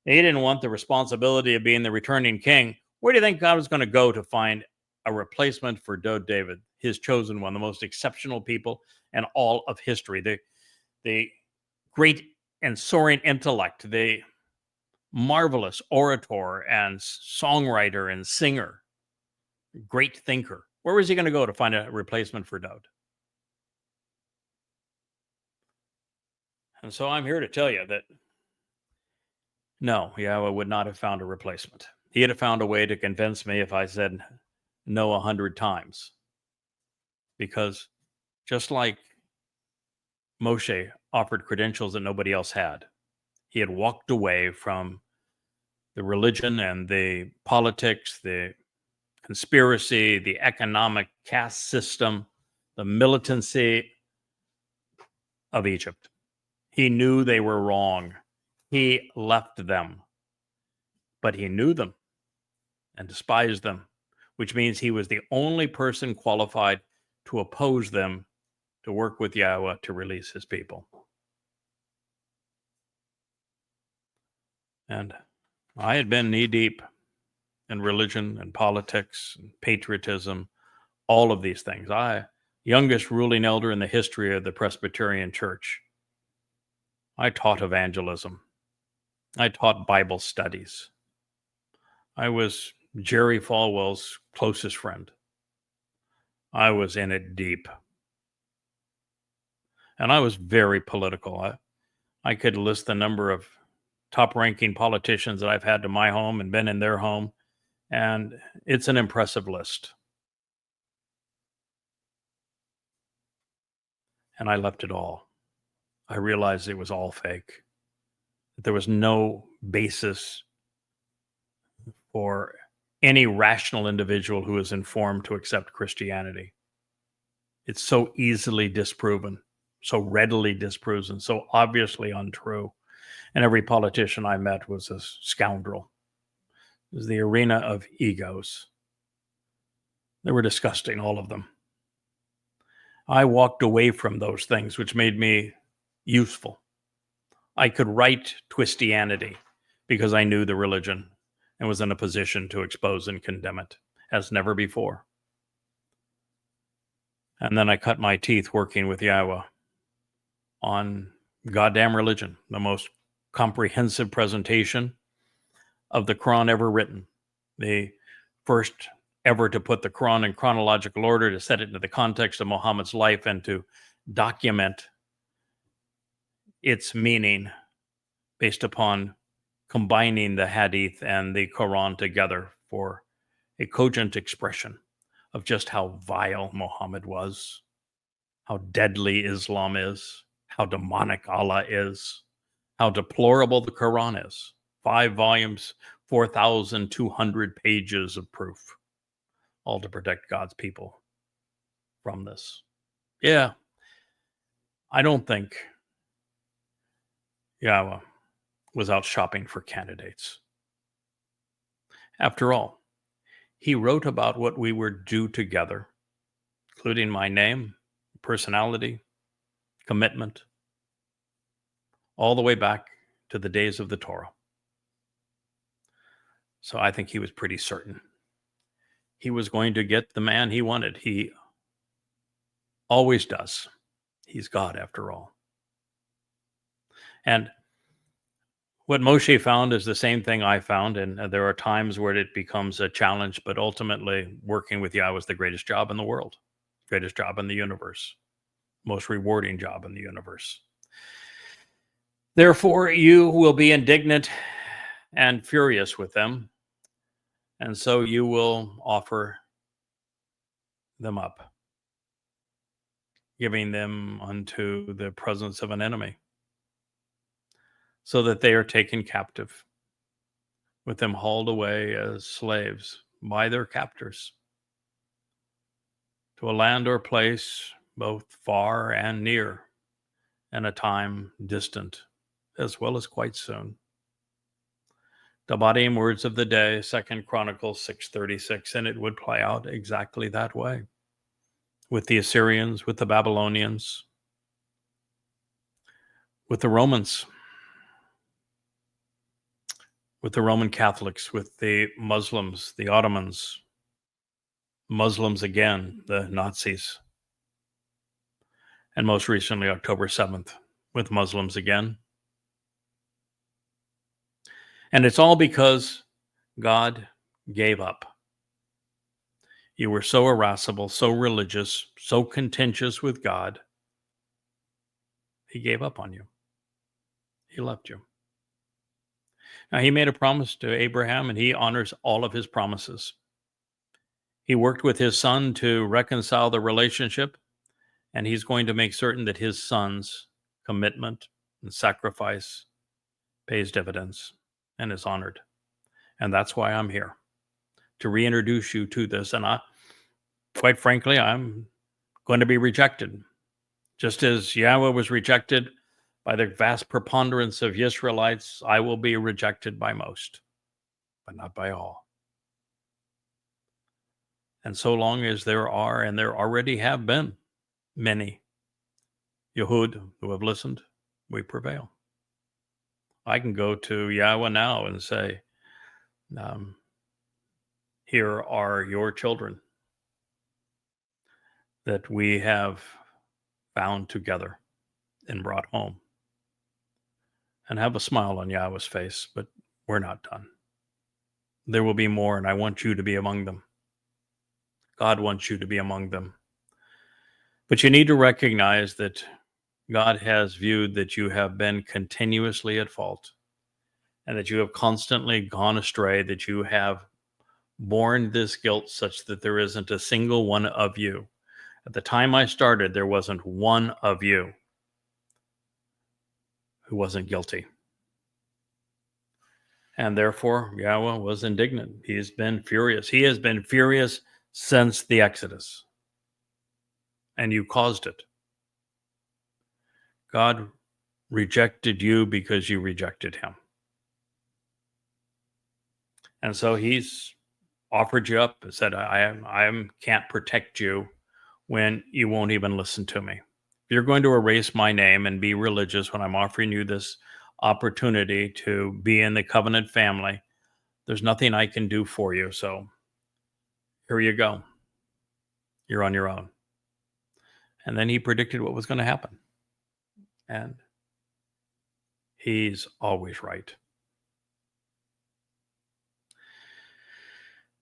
He didn't want the responsibility of being the returning king. Where do you think God was going to go to find a replacement for David, his chosen one, the most exceptional people in all of history, the great and soaring intellect, the marvelous orator and songwriter and singer, great thinker? Where was he going to go to find a replacement for David? And so I'm here to tell you that no, Yahweh would not have found a replacement. He had found a way to convince me if I said no 100 times. Because just like Moshe offered credentials that nobody else had, he had walked away from the religion and the politics, the conspiracy, the economic caste system, the militancy of Egypt. He knew they were wrong. He left them, but he knew them and despised them, which means he was the only person qualified to oppose them, to work with Yahweh to release his people. And I had been knee-deep in religion and politics and patriotism, all of these things. Youngest ruling elder in the history of the Presbyterian Church. I taught evangelism. I taught Bible studies. I was Jerry Falwell's closest friend. I was in it deep. And I was very political. I could list the number of top-ranking politicians that I've had to my home and been in their home, and it's an impressive list. And I left it all. I realized it was all fake. There was no basis for any rational individual who is informed to accept Christianity. It's so easily disproven, so readily disproven, so obviously untrue. And every politician I met was a scoundrel. It was the arena of egos. They were disgusting, all of them. I walked away from those things, which made me useful. I could write Twistianity because I knew the religion and was in a position to expose and condemn it as never before. And then I cut my teeth working with Yahweh on goddamn religion, the most comprehensive presentation of the Quran ever written. The first ever to put the Quran in chronological order, to set it into the context of Muhammad's life, and to document its meaning based upon combining the Hadith and the Quran together for a cogent expression of just how vile Muhammad was, how deadly Islam is, how demonic Allah is, how deplorable the Quran is. 5 volumes, 4,200 pages of proof. all to protect God's people from this. Yeah, I don't think Yahweh was out shopping for candidates. After all, he wrote about what we were due together, including my name, personality, commitment, all the way back to the days of the Torah. So I think he was pretty certain he was going to get the man he wanted. He always does. He's God after all. And what Moshe found is the same thing I found, and there are times where it becomes a challenge, but ultimately working with Yahweh is the greatest job in the world, greatest job in the universe, most rewarding job in the universe. Therefore, you will be indignant and furious with them, and so you will offer them up, giving them unto the presence of an enemy, so that they are taken captive, with them hauled away as slaves by their captors to a land or place both far and near, and a time distant as well as quite soon. Dabadim, words of the day, 2 Chronicles 6:36, and it would play out exactly that way with the Assyrians, with the Babylonians, with the Romans, with the Roman Catholics, with the Muslims, the Ottomans, Muslims again, the Nazis, and most recently October 7th with Muslims again. And it's all because God gave up. You were so irascible, so religious, so contentious with God. He gave up on you. He left you. Now, he made a promise to Abraham, and he honors all of his promises. He worked with his son to reconcile the relationship, and he's going to make certain that his son's commitment and sacrifice pays dividends and is honored. And that's why I'm here, to reintroduce you to this. And quite frankly, I'm going to be rejected. Just as Yahweh was rejected by the vast preponderance of Israelites, I will be rejected by most, but not by all. And so long as there are, and there already have been, many Yehud who have listened, we prevail. I can go to Yahweh now and say, here are your children that we have bound together and brought home, and have a smile on Yahweh's face, but we're not done. There will be more, and I want you to be among them. God wants you to be among them. But you need to recognize that God has viewed that you have been continuously at fault, and that you have constantly gone astray, that you have borne this guilt such that there isn't a single one of you. At the time I started, there wasn't one of you who wasn't guilty. And therefore, Yahweh was indignant. He has been furious. He has been furious since the Exodus. And you caused it. God rejected you because you rejected him. And so he's offered you up and said, I can't protect you when you won't even listen to me. If you're going to erase my name and be religious when I'm offering you this opportunity to be in the covenant family, there's nothing I can do for you. So here you go. You're on your own. And then he predicted what was going to happen. And he's always right.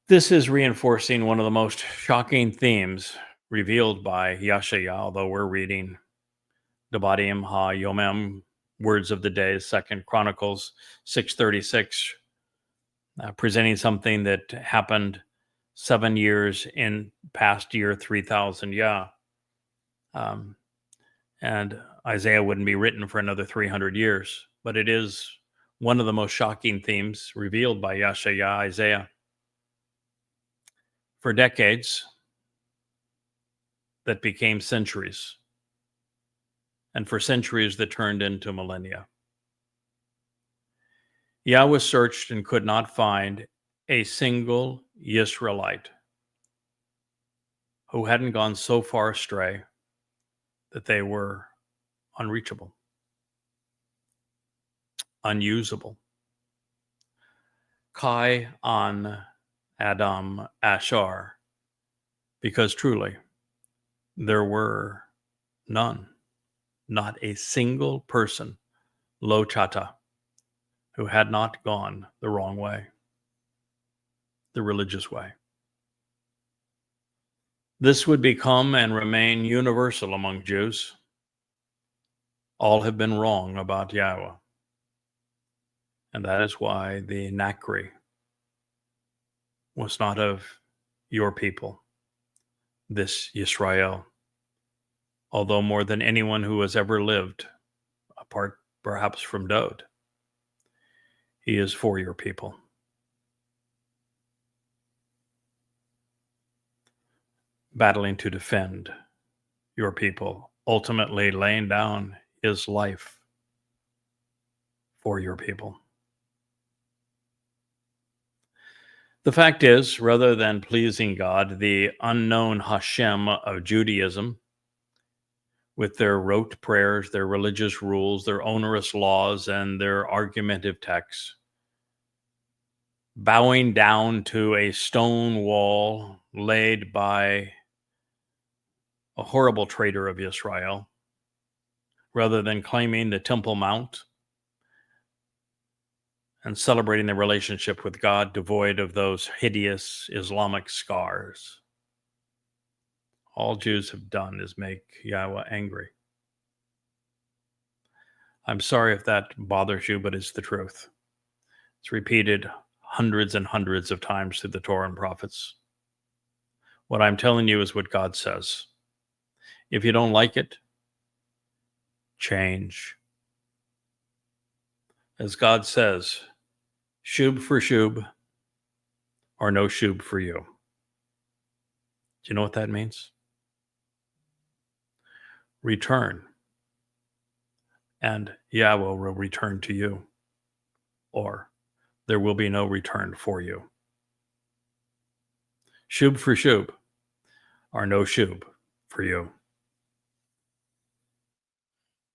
This is reinforcing one of the most shocking themes revealed by Yashaya, although we're reading Dabadim Ha-Yomem, words of the day, 2 Chronicles 6:36, presenting something that happened 7 years in past year 3000. And Isaiah wouldn't be written for another 300 years, but it is one of the most shocking themes revealed by Yashaya, Isaiah. for decades that became centuries, and for centuries that turned into millennia. Yahweh searched and could not find a single Israelite who hadn't gone so far astray that they were unreachable, unusable. Kai an Adam Ashar, because truly there were none, not a single person, lo chata, who had not gone the wrong way, the religious way. This would become and remain universal among Jews. All have been wrong about Yahweh. And that is why the Nakri was not of your people, this Yisrael, although more than anyone who has ever lived, apart perhaps from Dod, he is for your people. Battling to defend your people, ultimately laying down his life for your people. The fact is, rather than pleasing God, the unknown Hashem of Judaism, with their rote prayers, their religious rules, their onerous laws, and their argumentative texts, bowing down to a stone wall laid by a horrible traitor of Israel, rather than claiming the Temple Mount and celebrating the relationship with God devoid of those hideous Islamic scars. All Jews have done is make Yahweh angry. I'm sorry if that bothers you, but it's the truth. It's repeated hundreds and hundreds of times through the Torah and prophets. What I'm telling you is what God says. If you don't like it, change. As God says, shub for shub, or no shub for you. Do you know what that means? Return, and Yahweh will return to you, or there will be no return for you. Shub for shub, or no shub for you.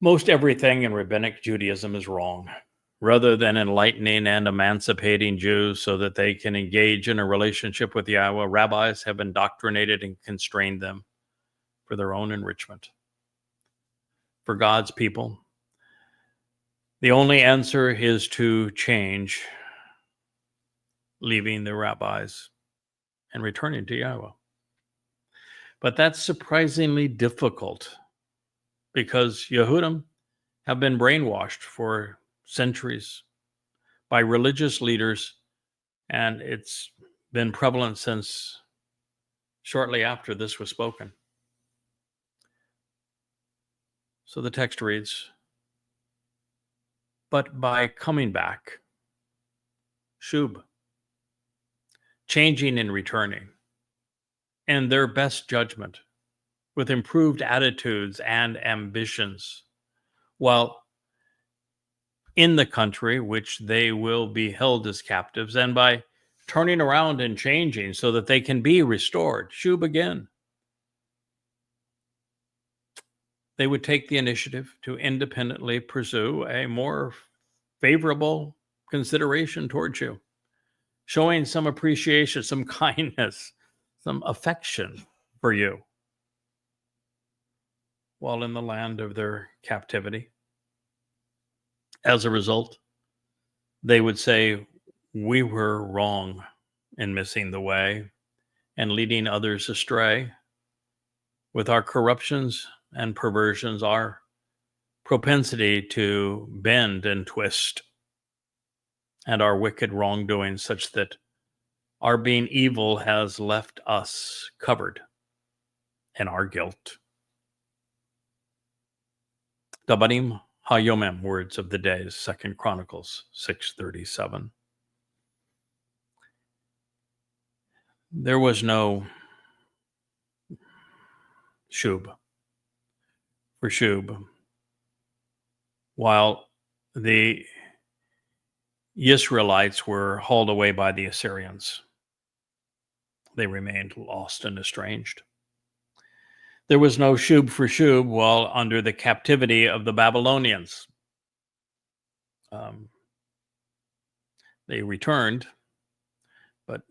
Most everything in rabbinic Judaism is wrong. Rather than enlightening and emancipating Jews so that they can engage in a relationship with Yahweh, rabbis have indoctrinated and constrained them for their own enrichment. For God's people, the only answer is to change, leaving the rabbis and returning to Yahweh. But that's surprisingly difficult because Yehudim have been brainwashed for centuries by religious leaders, and it's been prevalent since shortly after this was spoken. So the text reads, but by coming back, shub, changing and returning, in their best judgment, with improved attitudes and ambitions, while in the country which they will be held as captives, and by turning around and changing so that they can be restored, shub again, they would take the initiative to independently pursue a more favorable consideration towards you, showing some appreciation, some kindness, some affection for you while in the land of their captivity. As a result, they would say, we were wrong in missing the way and leading others astray. With our corruptions and perversions, our propensity to bend and twist, and our wicked wrongdoing, such that our being evil has left us covered in our guilt. Dabarim Hayomem, words of the days, 2 Chronicles 6:37. There was no shub for shub, while the Israelites were hauled away by the Assyrians. They remained lost and estranged. There was no shub for shub while under the captivity of the Babylonians. They returned, but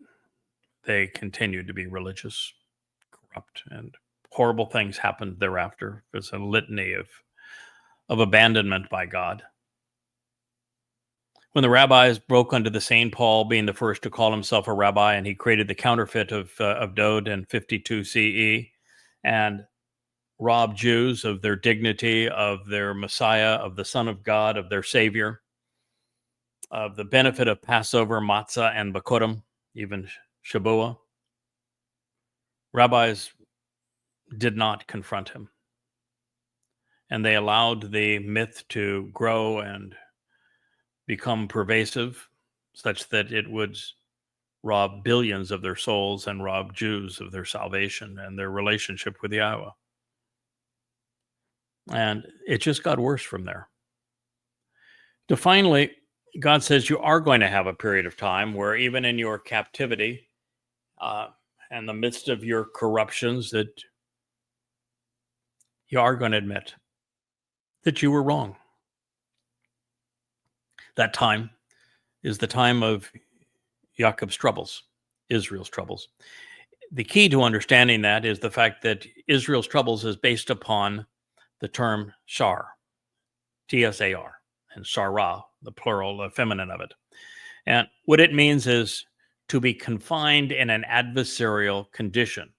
they continued to be religious, corrupt, and horrible things happened thereafter. There's a litany of abandonment by God. When the rabbis broke under the St. Paul being the first to call himself a rabbi, and he created the counterfeit of Dode in 52 CE, and robbed Jews of their dignity, of their Messiah, of the Son of God, of their Savior, of the benefit of Passover, matzah, and Bakurim, even Shabuah, rabbis did not confront him. And they allowed the myth to grow and become pervasive, such that it would rob billions of their souls and rob Jews of their salvation and their relationship with Yahowah. And it just got worse from there. To finally, God says you are going to have a period of time where even in your captivity and the midst of your corruptions, that you are going to admit that you were wrong. That time is the time of Jacob's troubles, Israel's troubles. The key to understanding that is the fact that Israel's troubles is based upon the term shar, T-S-A-R, and Sarah, the plural, the feminine of it. And what it means is to be confined in an adversarial condition.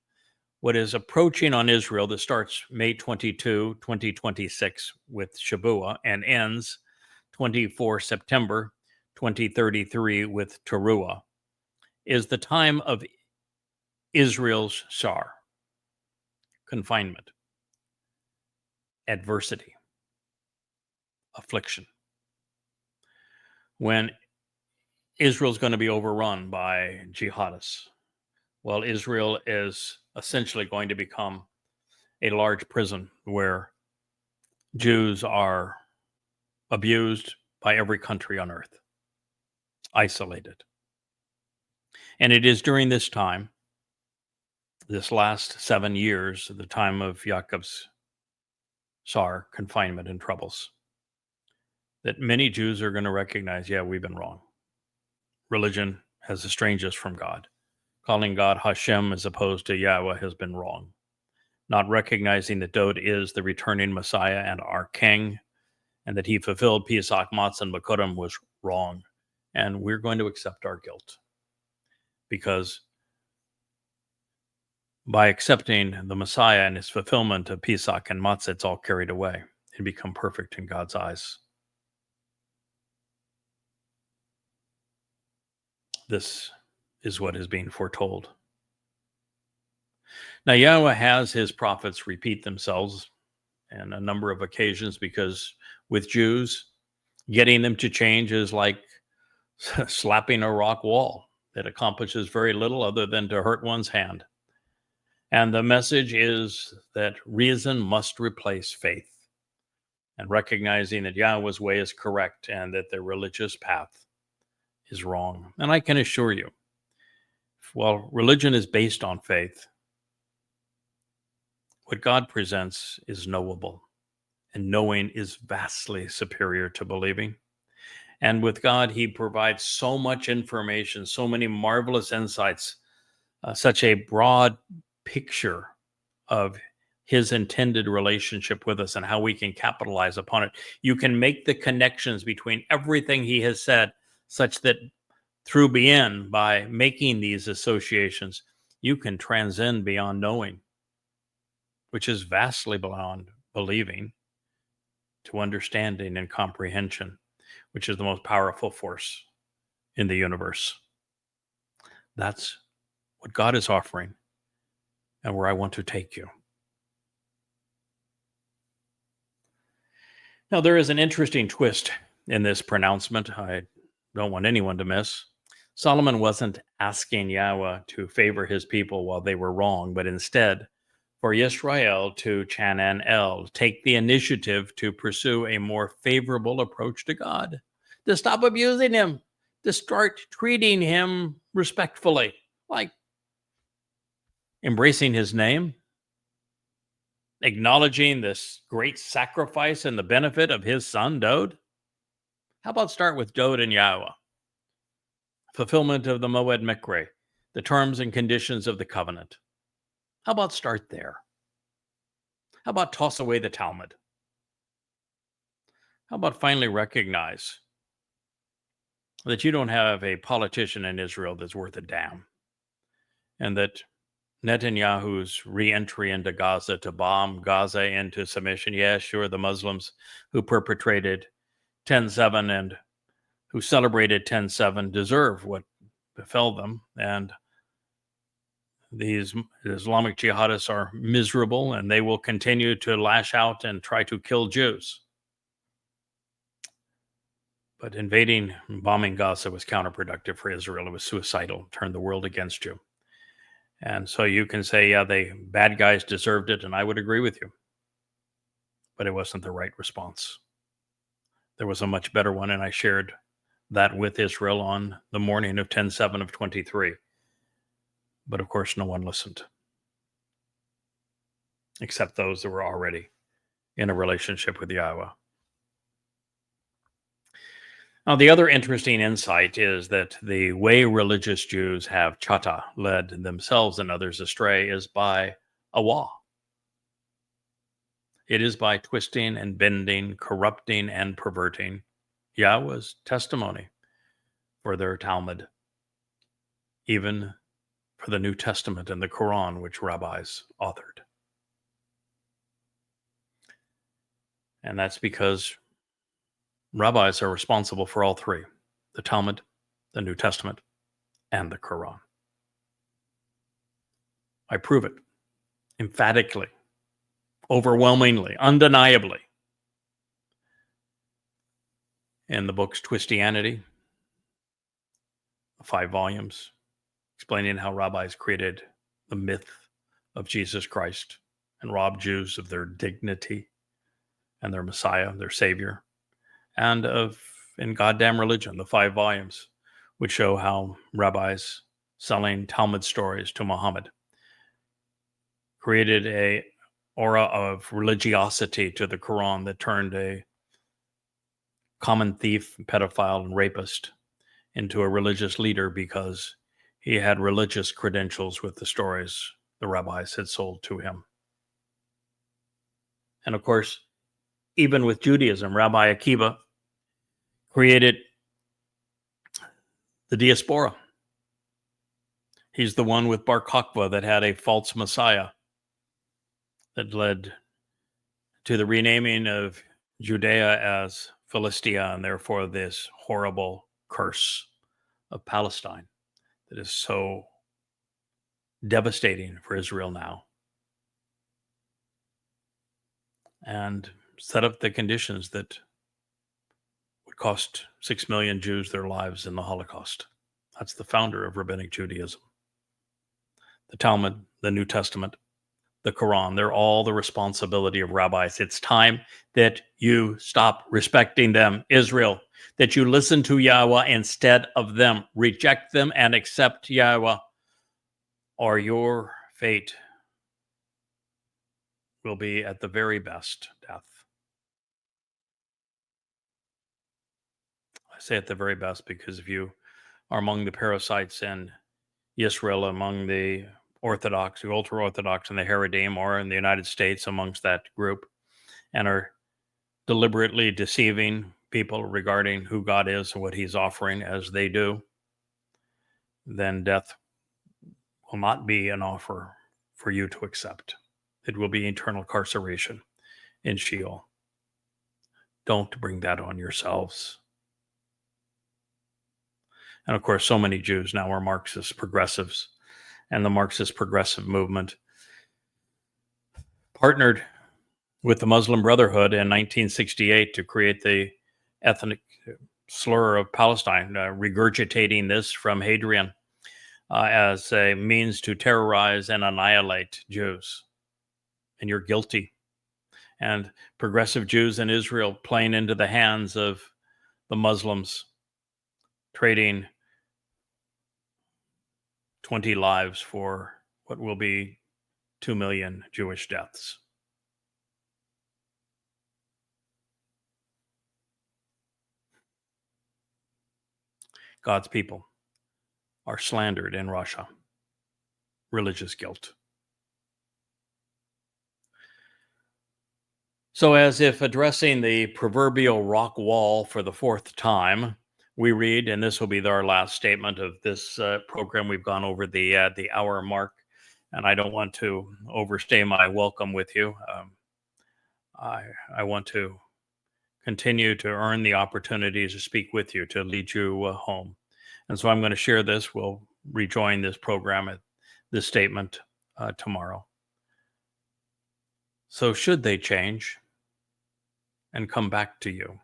What is approaching on Israel that starts May 22, 2026 with Shabuah and ends 24 September 2033 with Teruah is the time of Israel's shar, confinement, adversity, affliction. When Israel's going to be overrun by jihadists, well, Israel is essentially going to become a large prison where Jews are abused by every country on earth, isolated. And it is during this time, this last 7 years, the time of Jacob's Sar, confinement and troubles, that many Jews are going to recognize, yeah, we've been wrong. Religion has estranged us from God. Calling God Hashem as opposed to Yahweh has been wrong. Not recognizing that Dode is the returning Messiah and our King, and that he fulfilled Pesach, Matzah, and Bakurim was wrong. And we're going to accept our guilt. Because by accepting the Messiah and his fulfillment of Pesach and Matzah, it's all carried away and become perfect in God's eyes. This is what is being foretold. Now, Yahowah has his prophets repeat themselves on a number of occasions, because with Jews, getting them to change is like slapping a rock wall that accomplishes very little other than to hurt one's hand. And the message is that reason must replace faith, and recognizing that Yahweh's way is correct and that their religious path is wrong. And I can assure you, while religion is based on faith, what God presents is knowable, and knowing is vastly superior to believing. And with God, he provides so much information, so many marvelous insights, such a broad picture of his intended relationship with us and how we can capitalize upon it. You can make the connections between everything he has said, such that through being, by making these associations, you can transcend beyond knowing, which is vastly beyond believing, to understanding and comprehension, which is the most powerful force in the universe. That's what God is offering, and where I want to take you. Now, there is an interesting twist in this pronouncement I don't want anyone to miss. Solomon wasn't asking Yahweh to favor his people while they were wrong, but instead for Israel to Chanan El, take the initiative to pursue a more favorable approach to God, to stop abusing him, to start treating him respectfully, like embracing his name, acknowledging this great sacrifice and the benefit of his son, Dode. How about start with Dode and Yahweh? Fulfillment of the Moed Mikre, the terms and conditions of the covenant. How about start there? How about toss away the Talmud? How about finally recognize that you don't have a politician in Israel that's worth a damn, and that Netanyahu's re-entry into Gaza to bomb Gaza into submission, yeah, sure, the Muslims who perpetrated 10/7 and who celebrated 10/7 deserve what befell them, and these Islamic jihadists are miserable, and they will continue to lash out and try to kill Jews. But invading and bombing Gaza was counterproductive for Israel. It was suicidal, turned the world against you. And so you can say, yeah, the bad guys deserved it, and I would agree with you. But it wasn't the right response. There was a much better one, and I shared that with Israel on the morning of 10/7 of 23. But of course, no one listened, except those that were already in a relationship with Yahweh. Now, the other interesting insight is that the way religious Jews have Choter, led themselves and others astray, is by YAHOWah. It is by twisting and bending, corrupting and perverting Yahweh's testimony for their Talmud, even for the New Testament and the Quran, which rabbis authored. And that's because rabbis are responsible for all three: the Talmud, the New Testament, and the Quran. I prove it emphatically, overwhelmingly, undeniably in the books Twistianity, 5 volumes, explaining how rabbis created the myth of Jesus Christ and robbed Jews of their dignity and their Messiah, their Savior, and in Goddamn Religion, the 5 volumes, which show how rabbis selling Talmud stories to Muhammad created a aura of religiosity to the Quran that turned a common thief, pedophile, and rapist into a religious leader because he had religious credentials with the stories the rabbis had sold to him. And of course, even with Judaism, Rabbi Akiva created the diaspora. He's the one with Bar Kokhba that had a false messiah that led to the renaming of Judea as Philistia, and therefore this horrible curse of Palestine that is so devastating for Israel now, and set up the conditions that would cost 6 million Jews their lives in the Holocaust. That's the founder of Rabbinic Judaism. The Talmud, the New Testament, the Quran, they're all the responsibility of rabbis. It's time that you stop respecting them, Israel, that you listen to Yahweh instead of them. Reject them and accept Yahweh, or your fate will be at the very best death. I say at the very best because if you are among the parasites in Israel, among the Orthodox, the ultra-Orthodox, and the Haredim, or in the United States amongst that group, and are deliberately deceiving people regarding who God is and what he's offering as they do, then death will not be an offer for you to accept. It will be eternal carceration in Sheol. Don't bring that on yourselves. And of course, so many Jews now are Marxist progressives, and the Marxist progressive movement partnered with the Muslim Brotherhood in 1968 to create the ethnic slur of Palestine, regurgitating this from Hadrian as a means to terrorize and annihilate Jews. And you're guilty. And progressive Jews in Israel playing into the hands of the Muslims, trading 20 lives for what will be 2 million Jewish deaths. God's people are slandered in Russia. Religious guilt. So, as if addressing the proverbial rock wall for the fourth time, we read, and this will be our last statement of this program. We've gone over the hour mark, and I don't want to overstay my welcome with you. I want to continue to earn the opportunity to speak with you, to lead you home. And so I'm going to share this. We'll rejoin this program at this statement tomorrow. So should they change and come back to you?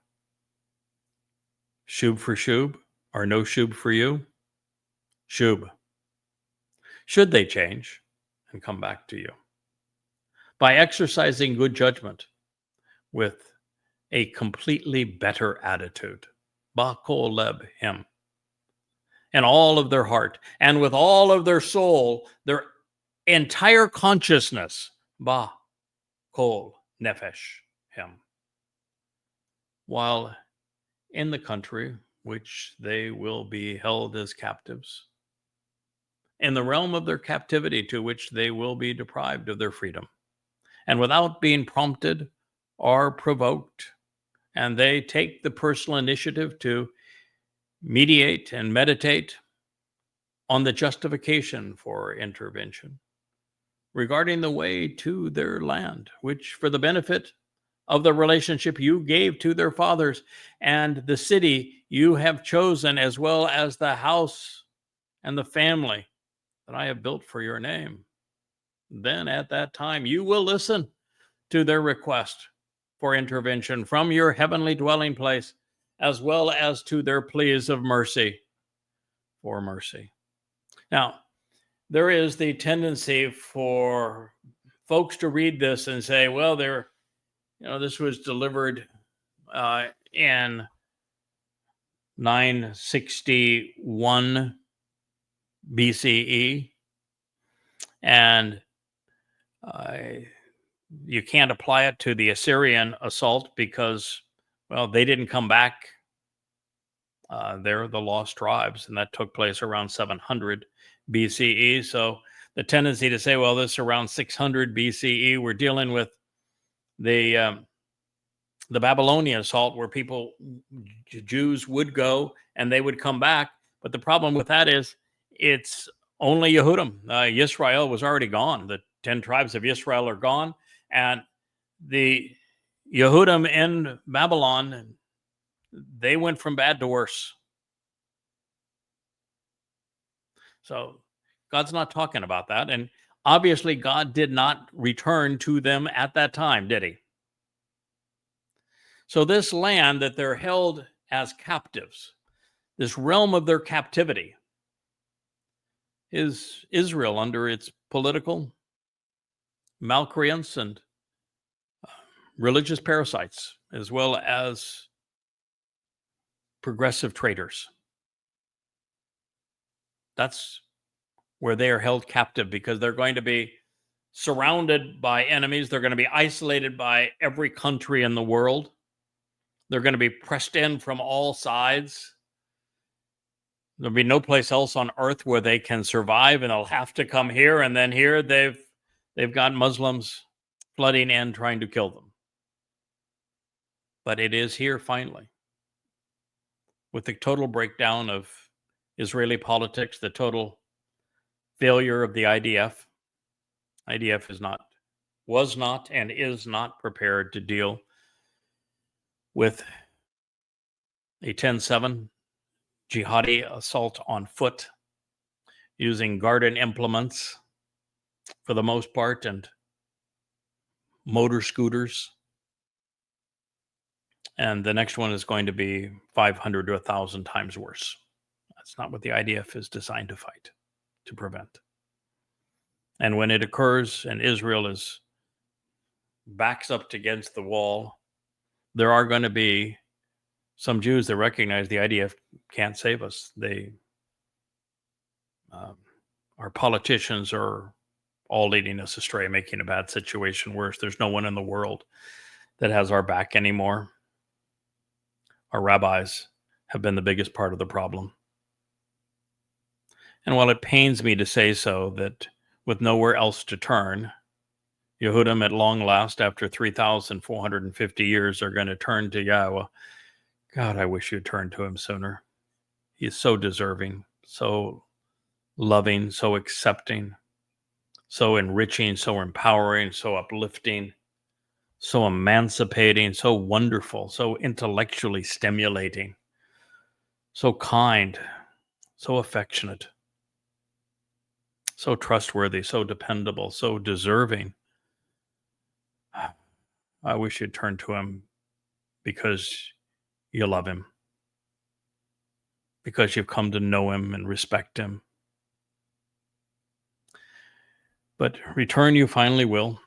Shub for shub, or no shub for you? Shub. Should they change and come back to you? By exercising good judgment with a completely better attitude. Ba kol leb him. And all of their heart, and with all of their soul, their entire consciousness. Ba kol nefesh him. While in the country which they will be held as captives, in the realm of their captivity to which they will be deprived of their freedom, and without being prompted or provoked, and they take the personal initiative to mediate and meditate on the justification for intervention regarding the way to their land, which for the benefit of the relationship you gave to their fathers and the city you have chosen, as well as the house and the family that I have built for your name. Then at that time, you will listen to their request for intervention from your heavenly dwelling place, as well as to their pleas of mercy for mercy. Now, there is the tendency for folks to read this and say, well, this was delivered in 961 BCE, and you can't apply it to the Assyrian assault because, well, they didn't come back. They're the lost tribes, and that took place around 700 BCE. So the tendency to say, well, this is around 600 BCE, we're dealing with the Babylonian assault, where Jews would go and they would come back. But the problem with that is it's only Yehudim. Yisrael was already gone. The 10 tribes of Israel are gone. And the Yehudim in Babylon, they went from bad to worse. So God's not talking about that. And obviously, God did not return to them at that time, did he? So this land that they're held as captives, this realm of their captivity, is Israel under its political malcreants and religious parasites, as well as progressive traitors. That's where they are held captive, because they're going to be surrounded by enemies. They're going to be isolated by every country in the world. They're going to be pressed in from all sides. There'll be no place else on earth where they can survive, and they'll have to come here. And then here they've got Muslims flooding in, trying to kill them. But it is here finally, with the total breakdown of Israeli politics, the total failure of the IDF. IDF was not, and is not prepared to deal with a 10-7 jihadi assault on foot, using garden implements for the most part, and motor scooters. And the next one is going to be 500 to 1,000 times worse. That's not what the IDF is designed to fight, to prevent. And when it occurs and Israel is backs up against the wall, there are going to be some Jews that recognize the IDF can't save us. Our politicians are all leading us astray, making a bad situation worse. There's no one in the world that has our back anymore. Our rabbis have been the biggest part of the problem. And while it pains me to say so, that with nowhere else to turn, Yehudim at long last, after 3,450 years, are going to turn to Yahweh. God, I wish you'd turn to him sooner. He is so deserving, so loving, so accepting, so enriching, so empowering, so uplifting, so emancipating, so wonderful, so intellectually stimulating, so kind, so affectionate, so trustworthy, so dependable, so deserving. I wish you'd turn to him because you love him, because you've come to know him and respect him. But return you finally will,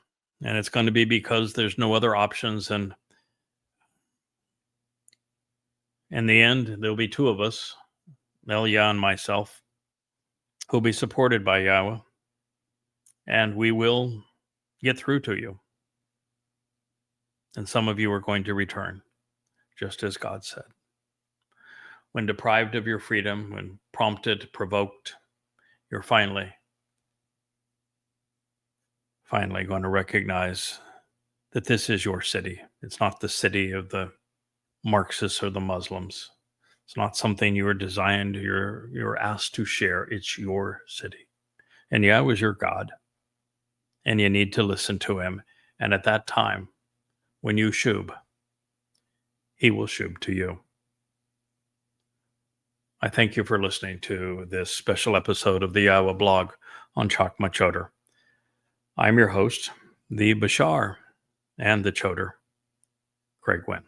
and it's going to be because there's no other options. And in the end, there'll be two of us, Elia and myself, who'll be supported by Yahweh, and we will get through to you. And some of you are going to return, just as God said. When deprived of your freedom, when prompted, provoked, you're finally going to recognize that this is your city. It's not the city of the Marxists or the Muslims. It's not something you were designed, you're asked to share. It's your city. And Yahweh is your God. And you need to listen to him. And at that time, when you shub, he will shub to you. I thank you for listening to this special episode of the YAHOWAH blog on Chakmah Choter. I'm your host, the Bashar and the Choter, Craig Winn.